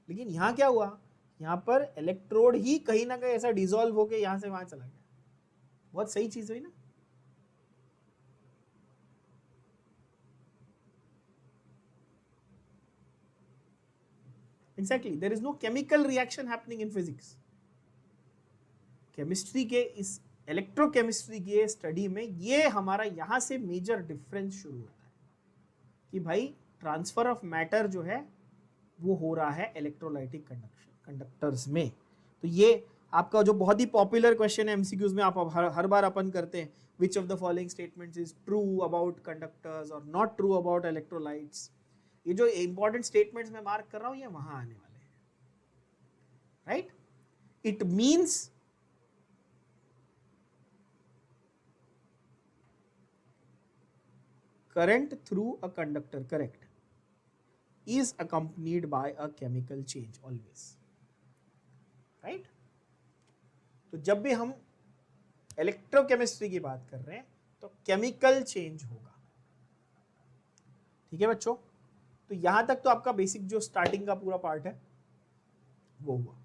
लेकिन यहां क्या हुआ, यहां पर इलेक्ट्रोड ही कहीं ना कहीं ऐसा डिसॉल्व होकर यहां से वहां चला गया। बहुत सही चीज हुई ना। Exactly, there is no chemical reaction happening in physics. Chemistry के इस इलेक्ट्रोकेमिस्ट्री की स्टडी में ये हमारा यहां से मेजर डिफरेंस शुरू होता है कि भाई ट्रांसफर ऑफ मैटर जो है वो हो रहा है इलेक्ट्रोलाइटिक कंडक्टर्स में। तो ये आपका जो बहुत ही पॉपुलर क्वेश्चन है एमसीक्यूज में, आप हर बार अपन करते हैं, which of the following statements is true about conductors और नॉट ट्रू अबाउट इलेक्ट्रोलाइट्स। ये जो इंपॉर्टेंट स्टेटमेंट्स मैं मार्क कर रहा हूं ये वहां आने वाले हैं, right. It means current through a conductor, correct, is accompanied by a chemical change always, right? तो जब भी हम इलेक्ट्रोकेमिस्ट्री की बात कर रहे हैं तो केमिकल चेंज होगा। ठीक है बच्चों, तो यहां तक तो आपका बेसिक जो स्टार्टिंग का पूरा पार्ट है वो हुआ।